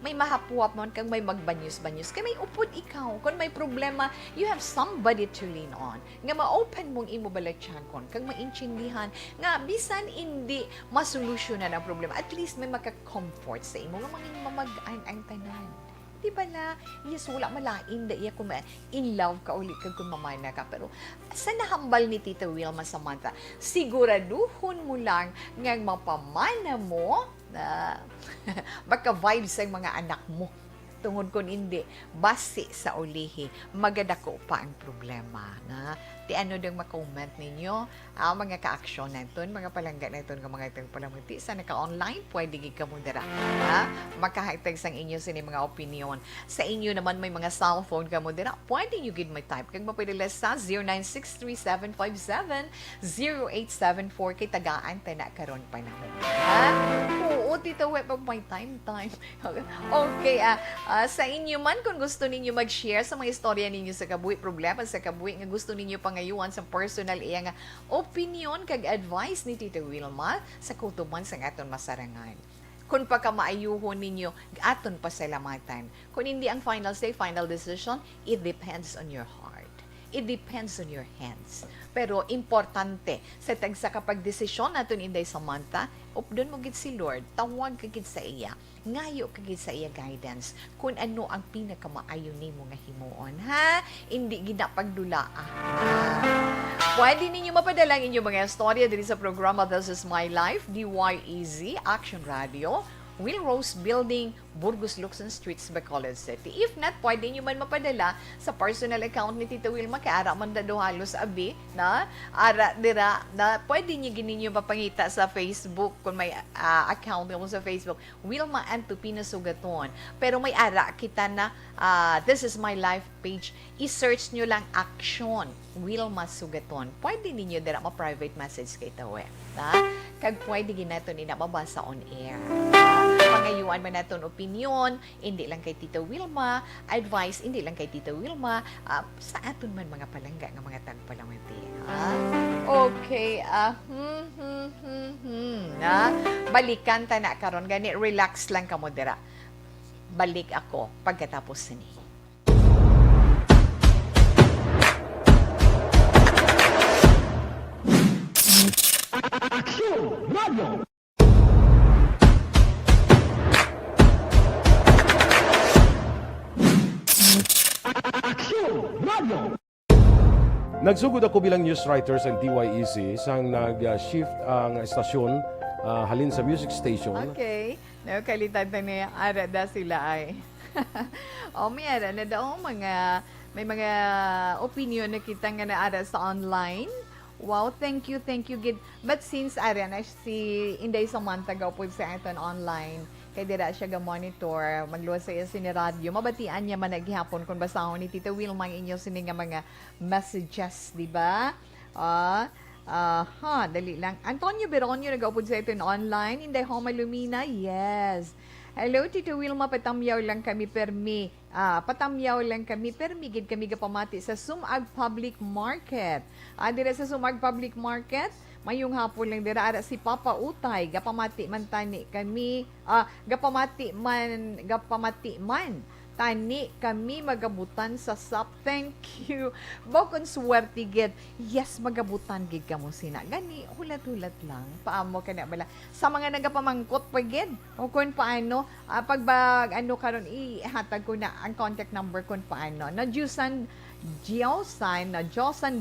May mahapuap mo kang may magbanyos-banyos. Kaya may upod ikaw. Kung may problema, you have somebody to lean on. Nga ma-open mong imo balatsyagon, kang maintindihan, nga bisan hindi masolusyonan ang problema. At least may maka-comfort sa imo. Nga maging mamagaan ang tanan. Di ba na, yes, wala malain da iya kung in love ka ulit kung mamana ka. Pero sa nahambal ni Tita Wilma Samantha, siguraduhon mo lang nga mapamana mo na baka vibes sa mga anak mo. Tungod kung hindi, basi sa ulihi, magadako pa ang problema. Ti ano dang makomment ninyo, mga ka-aksyon natin, mga palangga natin, mga itong palamuti, sa naka-online, pwede ka mo dira. Makahaitag sang inyo sini mga opinion. Sa inyo naman may mga cellphone ka mo dira, pwede nyo gid may type. Kag mapadala sa 0963-757-0874 kay tagaan tayo karon panahon. Oo, Tito Web, may time. Okay, sa inyo man, kung gusto ninyo mag-share sa mga istorya ninyo sa kabuhi, problema sa kabuhi, nga gusto ninyo pangayuan sa personal iya nga opinion kag advice ni Tita Wilma sa kutuban sa aton masarangan. Kung pagkamaayuhon ninyo, aton pasalamatan. Kung hindi ang final say, final decision, it depends on your heart. It depends on your hands. Pero importante sa tagsa kapag desisyon naton Inday Samantha, updon mo gid si Lord, tawag ka gid sa iya, ngayo ka gid sa iya guidance kung ano ang pinakamaayo nimo nga himuon, ha? Hindi gid na pagdulaa. Pwede ninyo mapadala ang inyong mga istorya dito sa programa This Is My Life, DYEZ, Action Radio, Will Rose Building, Burgos Luxon Streets, Bacolod City. If not, pwede nyo man mapadala sa personal account ni Tita Wilma, kaya ara man dado halos abi, na ara dira, na pwede nyo gininyo mapangita sa Facebook, kung may account mo sa Facebook, Wilma and Tupina Sugaton. Pero may ara kita na This Is My Life page, i-search nyo lang Action, Wilma Sugaton. Pwede ninyo dira ma-private message kay Tawe. Kag pwede ginaton ina mabasa on air. Pangayuan man naton opinion, hindi lang kay Tita Wilma, advice, hindi lang kay Tita Wilma, sa aton man mga palangga nga mga tagpalamati. Okay, balikan ta na karon gani, relax lang ka mo dira. Balik ako pagkatapos ni. Action Radio! Nagsugod ako bilang news writer sa DYEZ sang nag-shift ang estasyon halin sa music station. Okay. Nakalitan na niya, ara da sila ay. May ara na daw may mga opinion na kita nga na ara sa online. Wow, thank you, Gid. But since ara na si Inday Samantha gaw po sa aton online, kay dira siya ga-monitor, magluwas sa iya sini radyo, mabatian niya man naghihapon kung basahon ni Tita Wilma ang inyo sini nga mga messages, di ba? Dali lang. Antonio Beronio nag-upod sa ito online. Inday Homa Lumina, yes. Hello, Tito Wilma, patamyaw lang kami permi. Gid kami gapamati sa Sumag Public Market. Dira sa Sumag Public Market, mayong hapon lang dira ara si Papa Utay, gapamati man kami tani kami magabutan sa SAP. Thank you. Bokon swerte gid. Yes, magabutan gid kamo sina. Gani hulat-hulat lang. Paamo ka na bala. Sa mga nagapamangkot pa gid. O kung paano pagbag ano karon ihatag ko na ang contact number kung paano. Na Jusan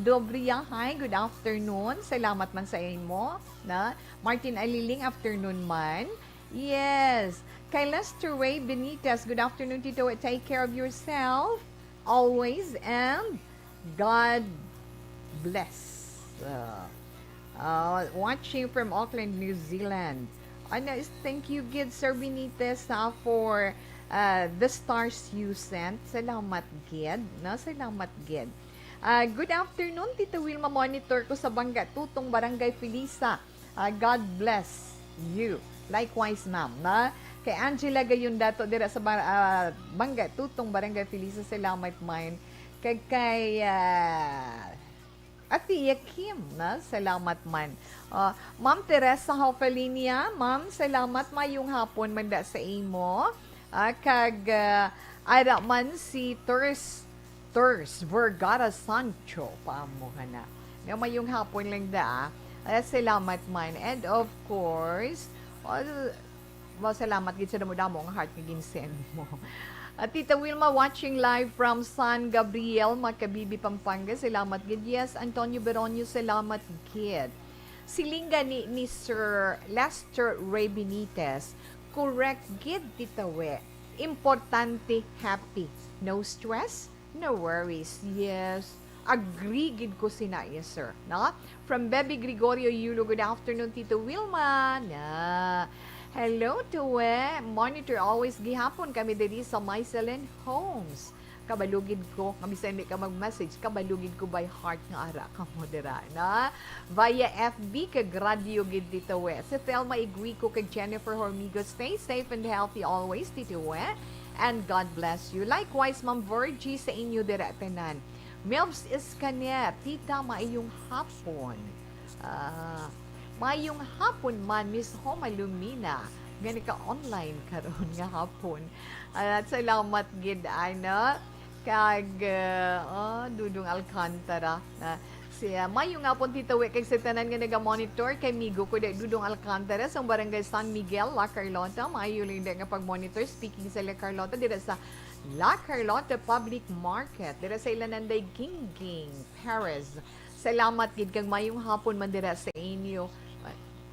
Dobria. Hi, good afternoon. Salamat man sa imo. Na Martin Aliling, afternoon man. Yes. Kay Lester Ray Benitez, good afternoon, Tito. Take care of yourself always and God bless. Watching from Auckland, New Zealand. Thank you, Gid Sir Benitez, for the stars you sent. Salamat, Gid. Salamat, Gid. Good afternoon, Tito Wilma. Monitor ko sa Bangga Tutong, Barangay Felisa. God bless you. Likewise, ma'am. Kay Angela gayon dato dira sa Bangga Tutong, Barangay Felisa. Salamat man. Kay Ati Kim, salamat man. Ma'am Teresa Hofalinia, ma'am, salamat mayong hapon manda sa imo. Ara man si Turs Vergara Sancho, paamo ka na. Mayong hapon lang da. Salamat man. And of course, salamat gid sa damo-damo ang heart nga ginsend mo. Tita Wilma watching live from San Gabriel, Makabibi, Pampanga. Salamat gid. Yes, Antonio Beronio, salamat gid. Silinga ni Sir Lester Ray Benitez. Correct gid, Tita We. Importante, happy. No stress, no worries. Yes. Agree gid ko sina, yes sir. From Baby Gregorio Yulo, good afternoon, Tito Wilma. Hello to monitor always gihapon kami diri sa Mycelen Homes. Kabalugid ko, kami sa hindi ka mag-message, kabalugid ko by heart nga ara ka mo dira, via FB kag radio gid dito Si Thelma Iguico kag Jennifer Hormigo, stay safe and healthy always dito and God bless you. Likewise, Ma'am Virgie sa inyo dira tanan. Melbs Escaner, tita, maayong hapon. Mayong hapon man, Miss Homa Lumina. Gani ka online karon nga hapon. At salamat gid ana kag Dudong Alcantara. Mayo nga po titawi kay sa tanan nga naga-monitor kay Migo ko Dudong Alcantara sa Barangay San Miguel, La Carlota. Mayo linda nga pag-monitor speaking sa La Carlota dira sa La Carlota Public Market dira sa Ilananday Gingging, Paris. Salamat gid kag mayong hapon man dira sa inyo.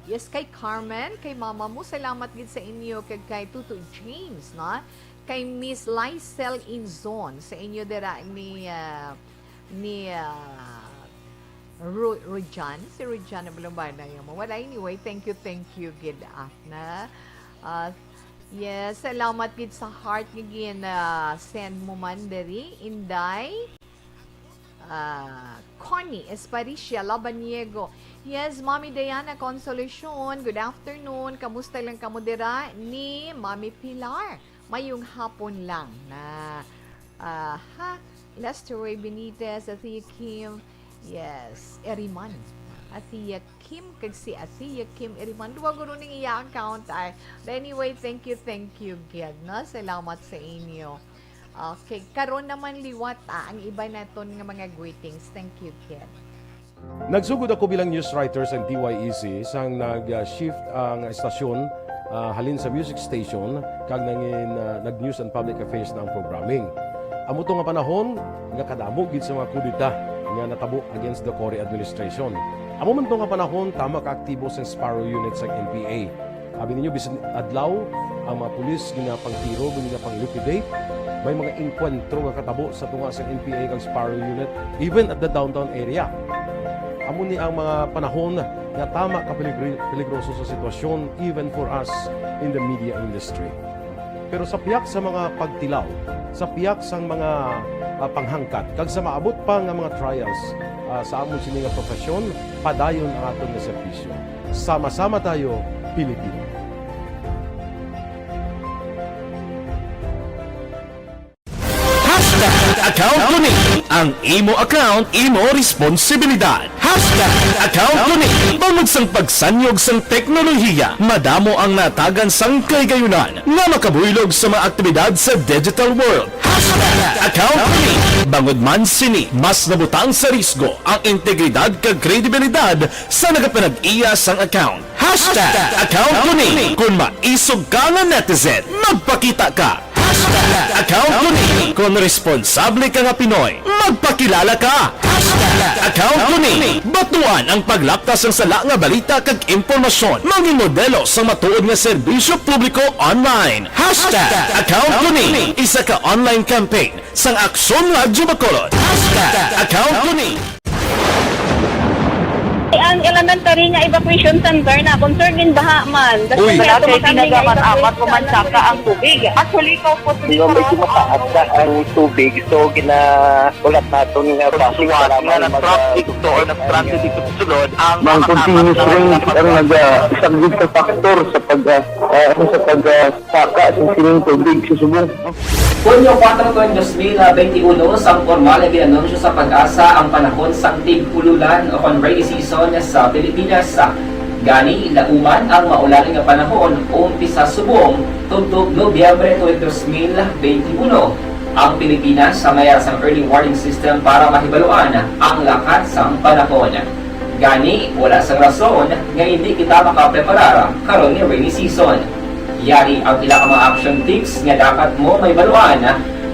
Yes, kay Carmen, kay mama mo, salamat gid sa inyo kag kay Tuto James, na? Kay Miss Lysel Inzon sa inyo dira ni Rujan. Si Rujan na balong na yung wala. Anyway, thank you, gid Afna. Yes, salamat gid sa heart gid send mo man diri Inday. Connie Esparicia Labaniego. Yes, Mami Diana Consolacion. Good afternoon. Kamusta lang kamo dira ni Mami Pilar? Mayong hapon lang na Lester Roy Benitez, Athea Kim, yes, Eriman. Athea Kim, kag si Athea Kim Eriman. Duwa ko rin iya account ay. But anyway, thank you, Gid, no? Salamat sa inyo. Okay, karon naman liwat ang iba naton nga mga greetings. Thank you, Gid. Nagsugod ako bilang news writer sa DYEC sang nag-shift ang estasyon halin sa music station kag nag-news and public affairs na ang programming. Amo to nga panahon nga kadamo gid sa mga kudita nga natabo against the Cory administration. Amo man to nga panahon tama ka aktibo sa Sparrow unit sa NPA. Abi ninyo bisan adlaw ang mga pulis gina pangtiro gina pang-liquidate. May mga enkwentro nga katabo sa tunga sa NPA kag Sparrow unit even at the downtown area. Amo ni ang mga panahon nga tama ka peligroso sa sitwasyon even for us in the media industry. Pero sa piyak sa mga pagtilaw, sa piyak sa mga panghangkat, kag sa maabot pa nga mga trials sa amon sini nga profesyon, padayon ang aton nga serbisyo. Sama-sama tayo, Pilipino. Account ko ni ang imo account, imo responsibilidad. Account ko ni bangod sang pagsanyog sang teknolohiya, madamo ang natagan sang kaygayunan nga makabuylog sa mga aktibidad sa digital world. Account ko ni bangod man sini mas nabutang sa risgo ang integridad kag kredibilidad sa nagapanag-iya sang account. Account ko ni kung maisog ka nga netizen, magpakita ka. Account ko ni kung responsable ka nga Pinoy, magpakilala ka. Account ko ni batuan ang paglaptas ng sala nga balita kag impormasyon, maging modelo sa matuod nga serbisyo publiko online. Account ko ni isa ka online campaign sang Aksyon Radyo Bacolod. Account ko ni Ang elementary nga evacuation center na concern din baha man. Uy, dati ginagamat-amat kumansaka ang tubig. Actually, ikaw po Medyo mataas na ang tubig. So, ulat natin nga pagsiwala nga ng traffic to or ng traffic dito sa sulod ang Mang continuous rain ang nag-isagid sa factor sa pagsaka sa sining tubig sa subong. Hunyo 4 2021, sang formal na ginanunsyo sa Pag-asa ang panahon sang tig-ululan o rainy season sa Pilipinas. Gani, lauman ang maulaling nga panahon umpisa subong tugtog Nobyembre 2021. Ang Pilipinas sa mayar sang early warning system para mahibaluan ang lakat sang panahon. Gani, wala sang rason nga hindi kita makapreparar karon ni rainy season. Yari ang pila ka mga action tips nga dapat mo may baluan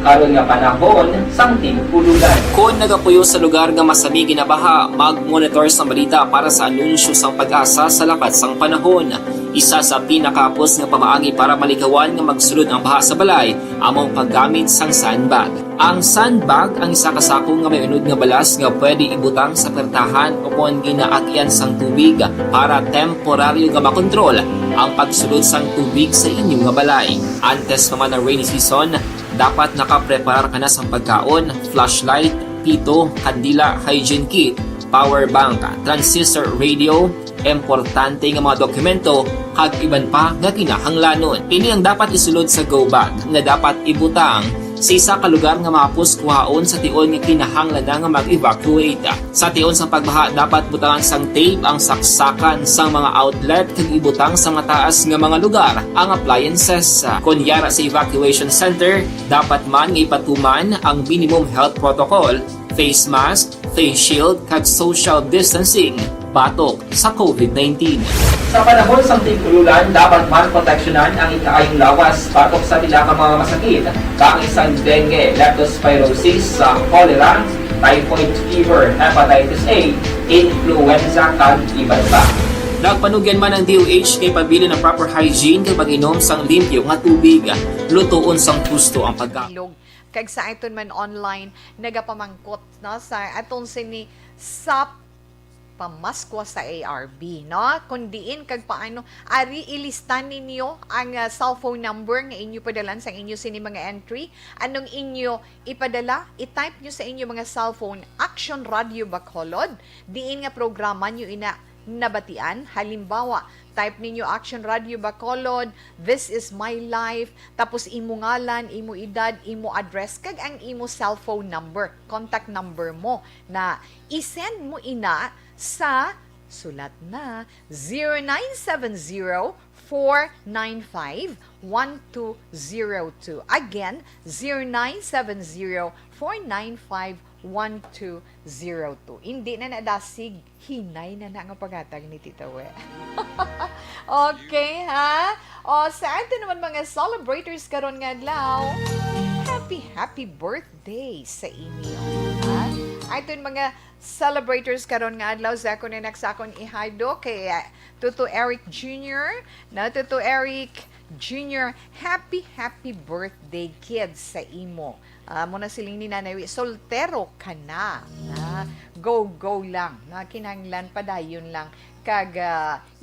karon nga panahon sang tig-ululan. Kung nagapuyo sa lugar nga masami ginabaha, mag-monitor sa balita para sa anunsyo sang Pag-asa sa lakat sang panahon. Isa sa pinakapos nga pamaagi para malikawan nga magsulod ang baha sa balay, among paggamit sang sandbag. Ang sandbag ang isa ka sako nga may unod nga balas nga pwede ibutang sa pertahan o kung ginaagyan sang tubig para temporaryo nga makontrol ang pagsulod sang tubig sa inyong nga balay. Antes naman ng rainy season, dapat nakapreparar ka na sa pagkaon, flashlight, pito, kandila, hygiene kit, power bank, transistor radio, importante nga mga dokumento, kag iban pa nga kinahanglanon. Ini ang dapat isulod sa go bag nga dapat ibutang sa isa ka lugar nga mapos kuhaon sa tion nga kinahanglan nga mag-evacuate. Sa tion sa pagbaha, dapat butangan sang tape ang saksakan sang mga outlet kag ibutang sa mataas nga mga lugar ang appliances. Kunyara sa evacuation center, dapat man nga ipatuman ang minimum health protocol face mask, face shield, kag social distancing, batok sa COVID-19. Sa panahon sa tigululan, dapat man proteksyonan ang ikaayong lawas batok sa pila ka mga masakit, kaisang dengue, leptospirosis, cholera, typhoid fever, hepatitis A, influenza, kag iban pa. Nagpanugyan man ang DOH kay pabili ng proper hygiene kay pag-inom sang limpyo nga tubig, lutuon sang gusto ang pagkain. Ilog. Kag sa iton man online, nagapamangkot no, sa aton sini sa pamaskwa sa ARB, no? Kundiin kag paano ari ilistan ninyo ang cellphone number nga inyo padalan sa inyo sini mga entry. Anong inyo ipadala? I-type nyo sa inyo mga cellphone Action Radio Bacolod. Diin nga programa nyo ina nabatian. Halimbawa, type ninyo Action Radio Bacolod, This is My Life, tapos imo ngalan, imo edad, imo address, kag ang imo cellphone number, contact number mo, na isend mo ina sa, sulat na, 0970-495-1202. Again, 0970-495-1202. Hindi na nadasig, hinay na nga pagatag ni Tita We. Okay, ha? O, sa atin naman mga celebrators karon nga adlaw, happy birthday sa inyo. Ha? Aton mga celebrators karon nga adlaw sa ako na nagsakon ihaydo kay Tuto Eric Jr. Na Tuto Eric Jr. Happy birthday kids sa imo. Muna siling ni Nanay, soltero ka na. Go lang. Kinahanglan padayon lang. Kag,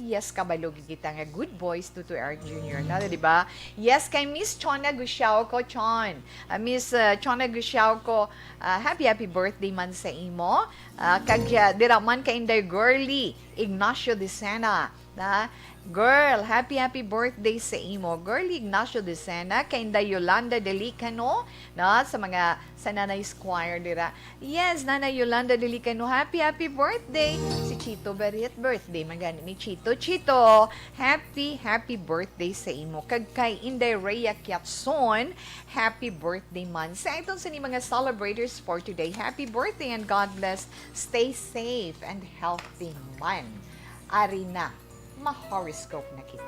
yes, kabalo kita nga good boys, Tuto Eric Jr. Na, di ba? Yes, kay Miss Chona Gusiao ko, Chon. Miss Chona Gusiao ko, happy birthday man sa imo. Kag, diraman ka inday girly, Ignacio de Sena. Na, girl, happy birthday sa imo. Girl Ignacio de Sena, kay inday Yolanda Delicano, na, sa mga sa Nanay Squire dira. Yes, Nanay Yolanda Delicano, happy birthday. Si Chito Berit, birthday magani ni Chito. Chito, happy birthday sa imo. Kag kay Inday Rhea Kiatson, happy birthday man. Sa itong sa ni mga celebrators for today, happy birthday and God bless. Stay safe and healthy man. Ari na, ma-horoscope na kita.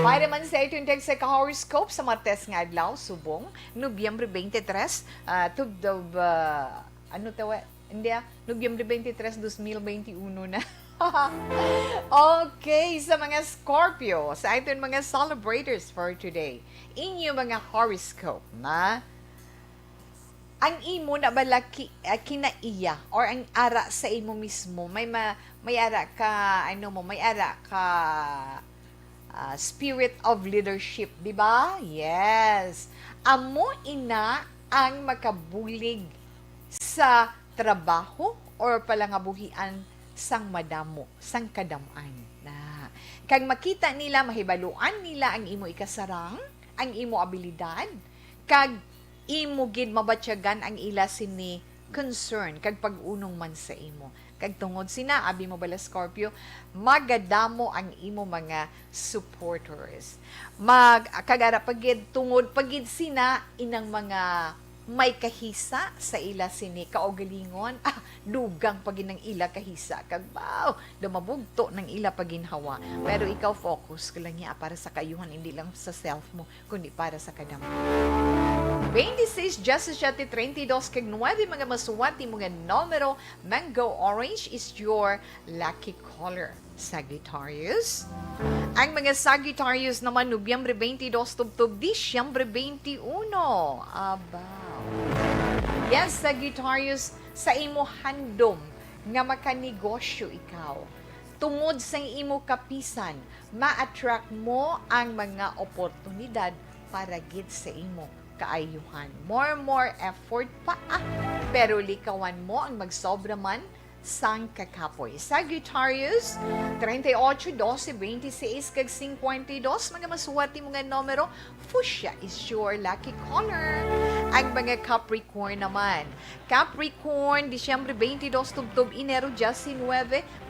Para man sa itong text sa ka-horoscope sa Martes nga adlaw, subong, Nobyembre 23, Nobyembre 23, 2021 na. Okay, sa mga Scorpio, sa itong mga celebrators for today, inyo mga horoscope na ang imo na balaki kinaiya or ang ara sa imo mismo may ara ka spirit of leadership, di ba? Yes. Amo ina ang makabulig sa trabaho or palangabuhian sang madamo, sang kadaman. Na kag makita nila, mahibaluan nila ang imo ikasarang, ang imo abilidad, kag imo gid mabatyagan ang ila sini concern kag pag-unong man sa imo. Kag tungod sina, abi mo bala Scorpio, magadamo ang imo mga supporters. Kagara pagid tungod pagid sina inang mga may kahisa sa ila sini kaugalingon, dugang pagin ng ila kahisa kag wow, dumabugto ng ila paginhawa. Pero ikaw focus ka lang niya para sa kayuhan, hindi lang sa self mo kundi para sa kadamo. 26, 17, 32, kag 9 mga masuwati mga numero. Mango orange is your lucky color. Sagittarius. Ang mga Sagittarius naman, Nobyembre 22, tubtub, Disyembre 21. Abaw. Yes, Sagittarius, sa imo handom nga makanegosyo ikaw. Tungod sa imo kapisan, ma-attract mo ang mga oportunidad para gid sa imo kaayuhan. More effort pa pero likawan mo ang magsobra man sang kakapoy. Sagittarius, 38, 12, 26, kag 52, mga masuwati mga numero, fuchsia is your lucky color. Ang mga Capricorn naman. Capricorn, Disyembre 22, tubtub, Enero 19,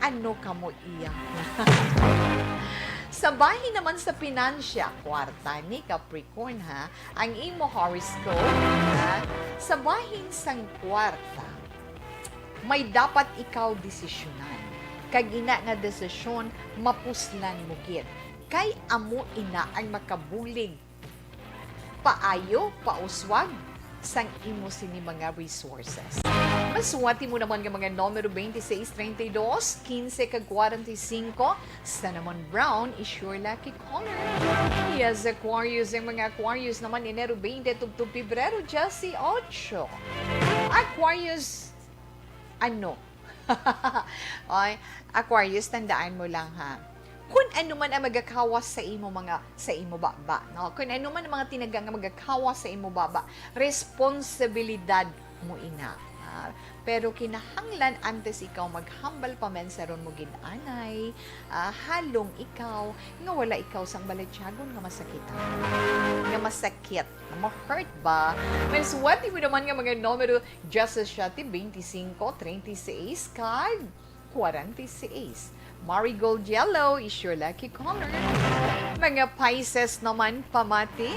ano ka mo iya? Sa bahin naman sa pinansya, kwarta ni Capricorn ha, ang imo horoscope ha, sa bahin sang kwarta, may dapat ikaw desisyonan. Kag ina nga desisyon, mapuslan mo gid. Kay amo ina ang makabulig paayo, pauswag, sang imo sini mga resources. Masuwati mo naman ng mga numero 26, 32, 15, kag 45. Sa naman brown is your lucky color. Yes, Aquarius, ang mga Aquarius naman Enero 20 to Pebrero 18. Aquarius, ano? Ay, Aquarius, tandaan mo lang ha. Kung ano man ang magakawas sa imo baba, no? Kung ano man ang mga tinagang magakawas sa imo baba, responsibilidad mo ina. Pero kinahanglan antes ikaw maghambal pa men sa ron mo ginanay, halong ikaw nga wala ikaw sang balatsyagon nga masakitan. Nga masakit, nga ma-hurt ba? Men suwati mo naman nga mga numero just as 25, 36, kag 46. Marigold yellow is your lucky color. Mga Pisces naman, pamati.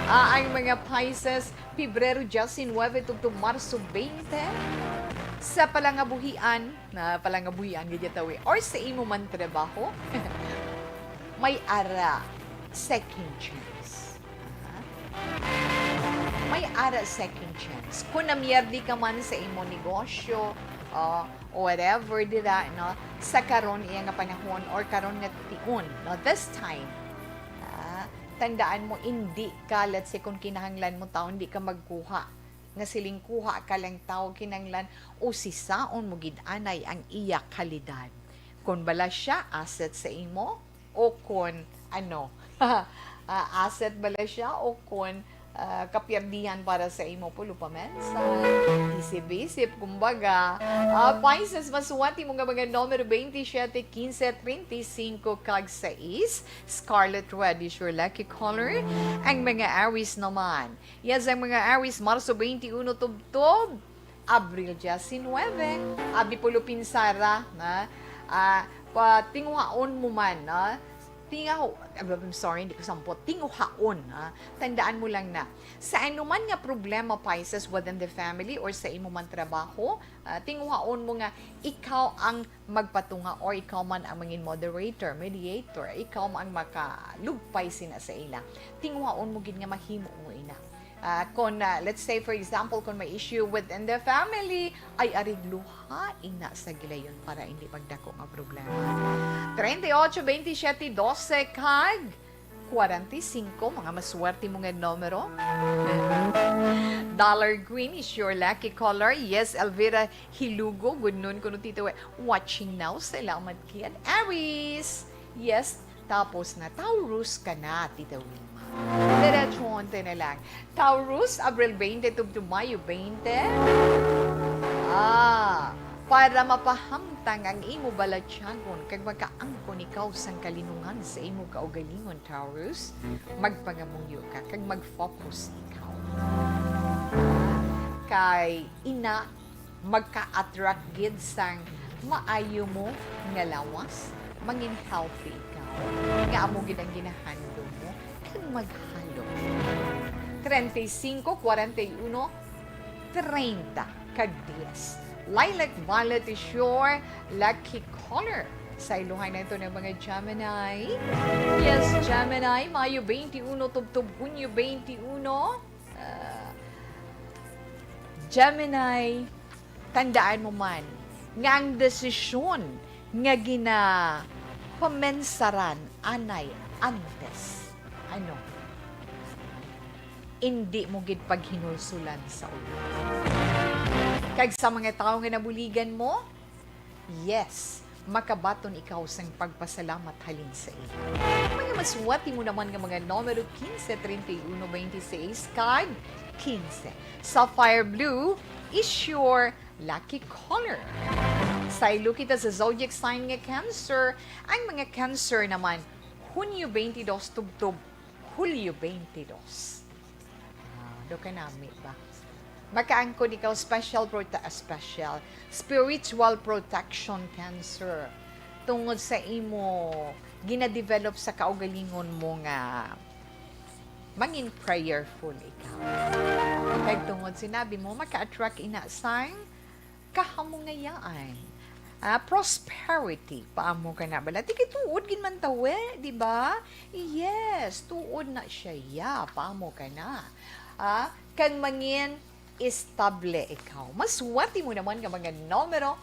Ang mga Pisces, Pebrero 19 to Marso 20. Sa palangabuhian, gayatawi, or sa imo man trabaho, may ara second chance. May ara second chance. Kung namiyerdi ka man sa imo negosyo, o whatever dira, no, sa karon iya nga panahon or karon nga tiun, no, this time, tandaan mo, hindi ka, let's say, kung kinahanglan mo tao, hindi ka magkuha nga siling kuha ka lang tao kinanglan o sisaon mo gidanay ang iya kalidad. Kung bala siya asset sa imo o kung asset bala siya o kung kapyardihan para sa imo pulo pa men sa isip-isip kumbaga. Pisces, masuwati mo nga mga numero 27, 15, 35 kag 6. Scarlet red is your lucky color. Ang mga Aries naman, yes, ang mga Aries, Marso 21 tubtob, Abril 19, abi pulo pinsara na patinguhaon mo man na hindi ko sampot, tinguhaon. Tandaan mo lang na, sa anuman nga problema, Pisces, within the family or sa imo man trabaho, tinguhaon mo nga, ikaw ang magpatunga or ikaw man ang mangin moderator, mediator, ikaw ang makalugpay sina sa ila. Tinguhaon mo gid nga mahimo mo ina. Kung, let's say, for example, kung may issue within the family, ay arigluha ina sa gilayon para hindi magdako nga problema. 38, 27, 12, kag 45, mga maswerte mo nga numero. Dollar green is your lucky color. Yes, Elvira Hilugo, good noon kuno tito. Watching now, salamat kiyan. Aries, yes, tapos na, Taurus ka na, tita Wilma. Diretsonte na lang. Taurus, Abril 20 to Mayo 20. Para mapahamtang ang imo balatsyagon kag magkaangkon ikaw sang kalinungan sa imo kaugalingon, Taurus, magpangamungyo ka kag mag-focus ikaw. Kay ina magka-attract gid sang maayo mo nga lawas, mangin healthy ikaw. Nga amo gid ang ginahando mo kag maghalo. 35, 41, 30 kag 10. Lilac violet is your lucky color. Sa iluhay na ito ng mga Gemini. Yes, Gemini, Mayo 21, tubtub Hunyo 21. Gemini, tandaan mo man, nga ang desisyon nga pamensaran anay antes. Hindi mo gid paghinulsulan sa ulo. Kag sa mga tao nga nabuligan mo, yes, makabaton ikaw sang pagpasalamat halin sa iyo. Mga maswati mo naman nga mga numero 15, 31, 26, kag 15. Sapphire blue is your lucky color. Sa ilo kita sa zodiac sign nga Cancer, ang mga Cancer naman, Hunyo 22 tubtob, Hulyo 22. Do ka nami ba? Makaangkon ikaw spiritual protection Cancer. tungod sa imo gina-develop sa kaugalingon mo nga mangin prayerful ikaw. Kaya tungod sinabi mo, maka-attract inasang kahamungayaan. Prosperity. Paamo ka na bala. Tiki tuod gin man tawe, di ba? Yes, tuod na siya. Yeah, paamo ka na. Kang mangin estable ikaw. Maswati mo naman ka mga numero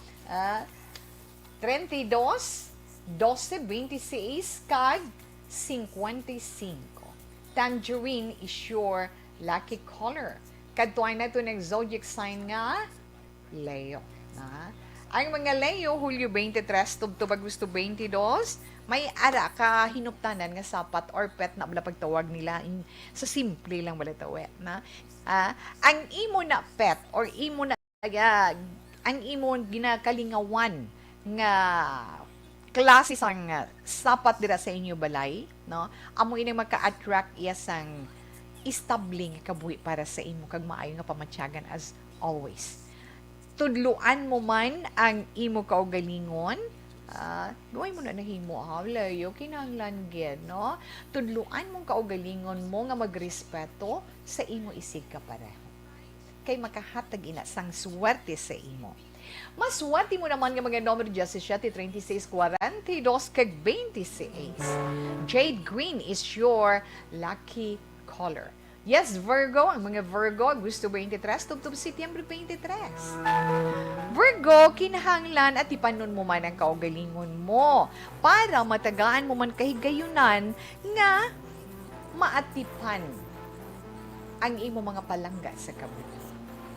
32, 12, 26, kag 55. Tangerine is your lucky color. Kadtuan na ito ng zodiac sign nga, Leo. Ang mga Leo, Hulyo 23, tubtubag gusto 22, may ara ka hinuptanan nga sapat or pet na bala pagtawag nila sa simple lang bala tawag. Ang imo na pet or imo na ang imo ginakalingawan nga klase sang sapat dira sa inyo balay, no? Amo ini maka-attract iya sang istabling kabuhi para sa imo kag maayo nga pamatyagan as always. Tudluan mo man ang imo kaugalingon, gawin mo na nahimo layo kinahanglan gyud, no? Tudluan mong kaugalingon mo nga magrespeto sa imo isig ka pareho. Kay makahatag ina sang swerte sa imo. Maswati mo naman nga mga numero 17, 36, 42, kag 26. Jade green is your lucky color. Yes, Virgo, ang mga Virgo, gusto 23, tubtub Setyembre 23. Virgo, kinahanglan at ipanon mo man ang kaugalingon mo para matagaan mo man kahigayunan nga maatipan ang imo mga palangga sa kabuhi.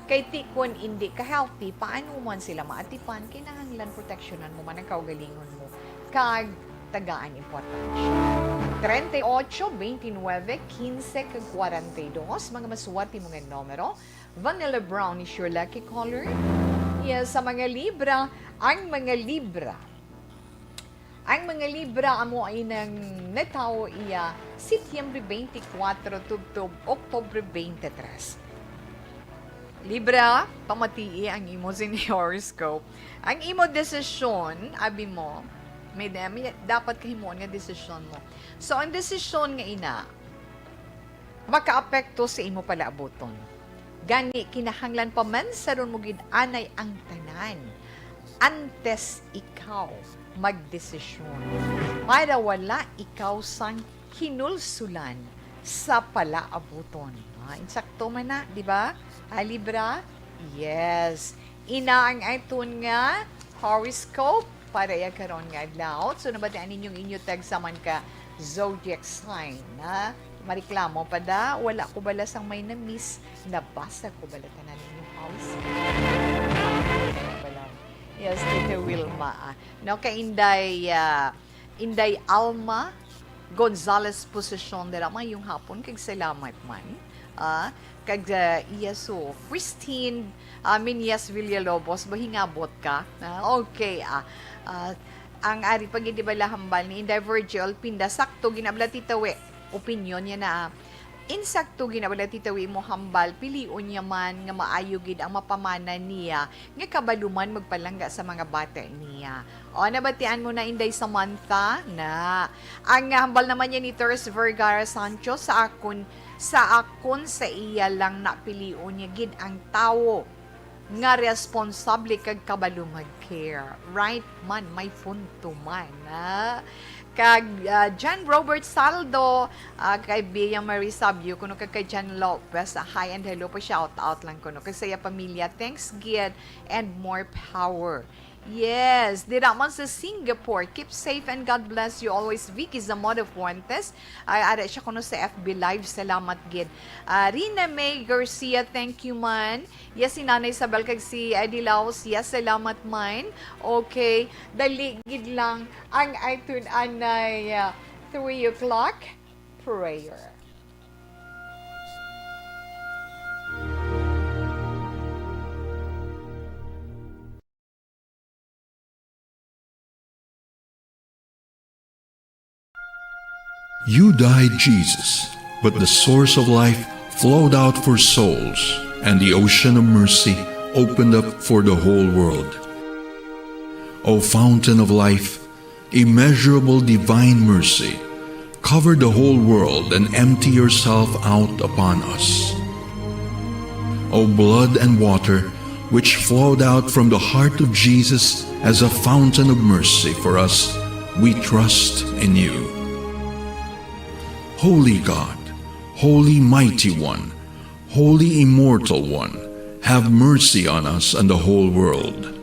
Kay tikon hindi ka healthy, paano man sila maatipan, kinahanglan proteksyonan mo man ang kaugalingon mo. Kag tagaan importansya. 38, 29, 15, kag 42, mga maswati mga numero. Vanilla brown is your lucky color. Yes, sa mga Libra, ang mga Libra amo ay nang natawo iya Setyembre 24 tubtob Oktubre 23. Libra, pamatii ang imo sin horoscope. Ang imo desisyon, abi mo, may dapat kahimuon nga desisyon mo. So, ang desisyon nga ina, maka-apekto sa imo palaaboton. Gani, kinahanglan pa man sa ron mo anay ang tanan. Antes ikaw magdesisyon. Para wala ikaw sang hinulsulan sa palaaboton. Insakto man na, di ba? Libra? Yes. Ina ang aton nga horoscope para iya karon nga adlaw. So nabatian ninyong inyo tag saman ka zodiac sign na mareklamo pa da wala ko bala sang may na-miss nabasa ko bala tanan ninyong horoscope. Yes, Tita Wilma. No kay Inday Alma Gonzales posisyon dira may yung hapon kag salamat man. Kag Iyaso, Christine Minias Villalobos, bahingabot ka? Okay, ang ari pag hindi ba lahambal ni Inday Virgil, pinda, sakto, ginabla titawe, opinion niya na, insakto ginabala titawi mo hambal, piliun niya man nga maayo gid ang mapamana niya, nga kabaluman magpalangga sa mga bata niya. O, nabatian mo na Inday Samantha na, ang hambal naman niya ni Torres Vergara Sancho sa akon sa iya lang napiliun niya gid ang tawo nga responsable kag kabalo mag-care. Right man, may punto man. Kag John Robert Saldo, kay Bea Marie Sabio, kuno kay John Lopez, hi and hello po, shout out lang kuno kay saya pamilya. Thanks gid and more power. Yes, dira man sa Singapore. Keep safe and God bless you always. Vicky Zamora Fuentes. Ara siya kuno sa FB Live. Salamat gid. Rina May Garcia, thank you man. Yes, si Nanay Isabel kag si Eddie Laos. Yes, salamat man. Okay, dali gid lang ang aton anay 3 o'clock prayer. You died, Jesus, but the source of life flowed out for souls, and the ocean of mercy opened up for the whole world. O fountain of life, immeasurable divine mercy, cover the whole world and empty yourself out upon us. O blood and water, which flowed out from the heart of Jesus as a fountain of mercy for us, we trust in you. Holy God, Holy Mighty One, Holy Immortal One, have mercy on us and the whole world.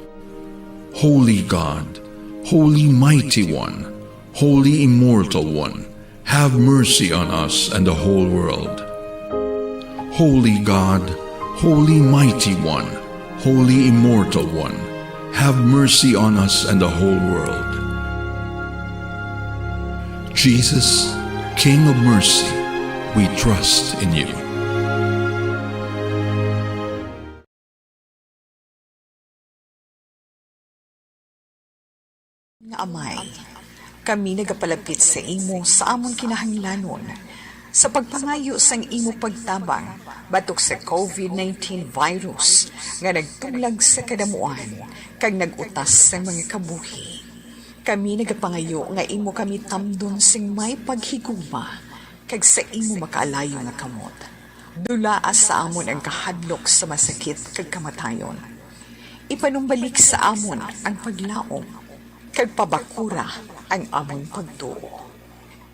Holy God, Holy Mighty One, Holy Immortal One, have mercy on us and the whole world. Holy God, Holy Mighty One, Holy Immortal One, have mercy on us and the whole world. Jesus, King of mercy, we trust in you. Nga Amay, kami nagapalapit sa imo sa among kinahanglanon sa pagpangayo sang imo pagtabang batok sa COVID-19 virus nga nagtuglag sa kadamuan kag nagutas sa mga kabuhi. Kami nagapangayo nga imo kami tamdon sing may paghigugma kag sa imo makaalayo nga kamot. Dulaa sa amon ang kahadlok sa masakit kag kamatayon. Ipanumbalik sa amon ang paglaom kag pabakura ang among pagtuo.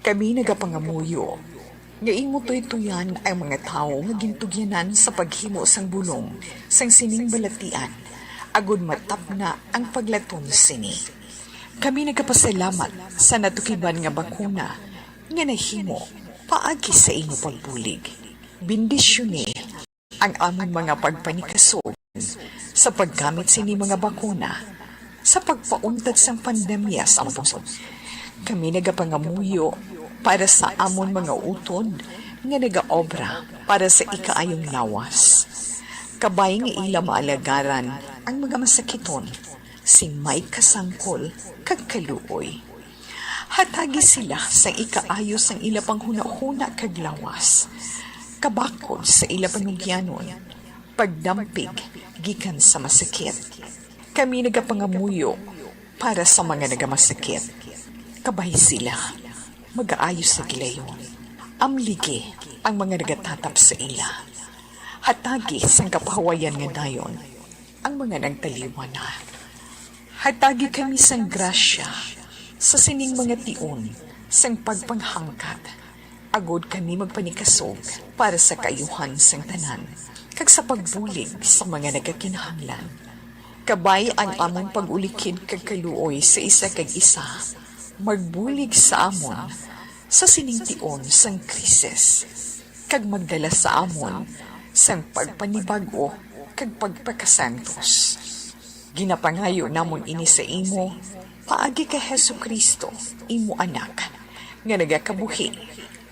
Kami nagapangamuyo nga imo tuytuyan ang mga tao nga gintugyanan sa paghimo sang bulong sang sining balatian agud matapna ang paglatom sini. Kami nagapasalamat sa natukiban nga bakuna nga nahimo paagi sa imo pagbulig. Bendisyone ang among mga pagpanikasog sa paggamit sini mga bakuna sa pagpauntad sang pandemya sa among pusod. Kami nagapangamuyo para sa amon mga utod nga nagaobra para sa ikaayong lawas. Kabay nga ila maalagaran ang mga masakiton, sing may kasangkol kag kaluoy. Hatagi sila sa ikaayo sang ila panghuna-huna kag lawas. Kabakod sa ila panugyanon, pagdampig gikan sa masakit. Kami nagapangamuyo para sa mga nagamasakit. Kabay sila mag-aayos sa gilayon. Amligi ang mga nagatatap sa ila. Hatagi sang kapahawayan nga dayon ang mga nagtaliwan na. Hatagi kami sang grasya sa sining mga tion sang pagpanghangkat. Agod kami magpanikasog para sa kayuhan sang tanan kag sa pagbulig sa mga nagakinahanglan. Kabay ang among pag-ulikid kag kaluoy sa isa kag isa, magbulig sa amon sa siningtion sang krisis, kag magdala sa amon sang pagpanibago kag pagpakasantos. Ginapangayo namon ini sa imo, paagi kay Hesukristo, imo anak, nga nagakabuhi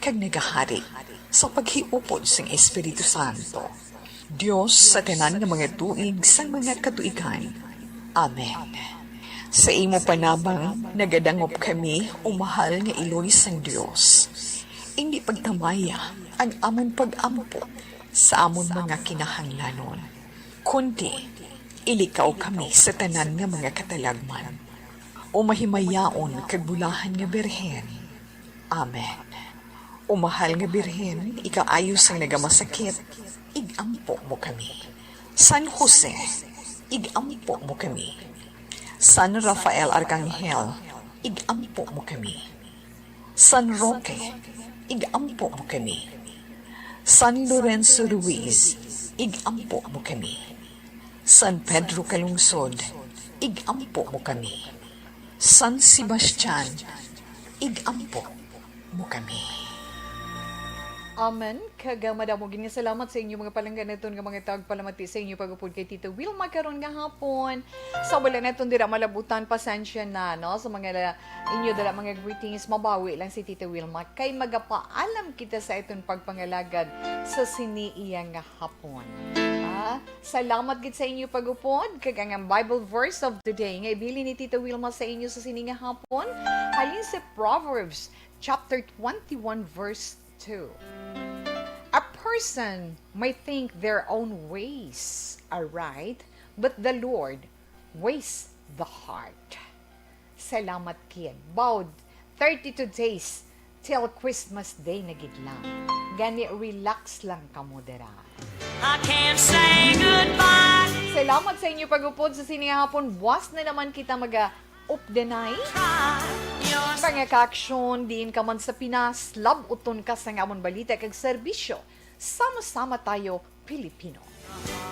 kag nagahari sa paghiupod sang Espiritu Santo. Diyos sa tanan nga mga tuig sang mga katuigan. Amen. Sa imo panabang, nagadangop kami, umahal nga iloy sang Diyos. Hindi pagtamaya ang amon pag-ampo sa amon mga kinahanglanon. Kundi, ilikaw kami sa tanan nga mga katalagman. O mahimayaon kag bulahan nga birhen. Amen. O mahal nga birhen, ikaayos ang nagamasakit, igampo mo kami. San Jose, igampo mo kami. San Rafael Arcangel, igampo mo kami. San Roque, igampo mo kami. San Lorenzo Ruiz, igampo mo kami. San Pedro Calungsod, igampo mo kami. San Sebastian, igampo mo kami. Amen. Madamo gini salamat sa inyo mga palanggan naton nga mga tagpalamati sa inyo pagupod kay Tito Wilma karon nga hapon. Sa wala naton dira malabutan pasensya na no sa mga inyo dala mga greetings mabawi lang si Tito Wilma kay magapaalam kita sa iton pagpangalagad sa siniiya nga hapon. Salamat gid sa inyo pagupod kag ang Bible verse of today nga ibili ni Tito Wilma sa inyo sa sini nga hapon halin sa Proverbs chapter 21 verse 2. A person may think their own ways are right, but the Lord weighs the heart. Salamat kid. Bawd 32 days till Christmas Day na gid lang. Gani relax lang kamo dira. I can't say goodbye. Salamat sa inyo pag-upod sa sinihapon. Buwas na naman kita updenay. Pangakaksyon, diin ka man sa Pinas, labuton ka sa ngamon balita kag serbisyo. Sama-sama tayo, Pilipino.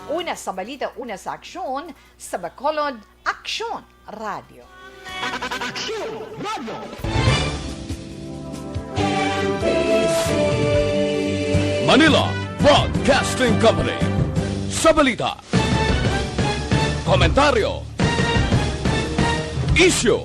Una sa balita, una sa aksyon, sa Bacolod, Aksyon Radio. Aksyon Radio! Manila Broadcasting Company. Sa balita, komentaryo, issue,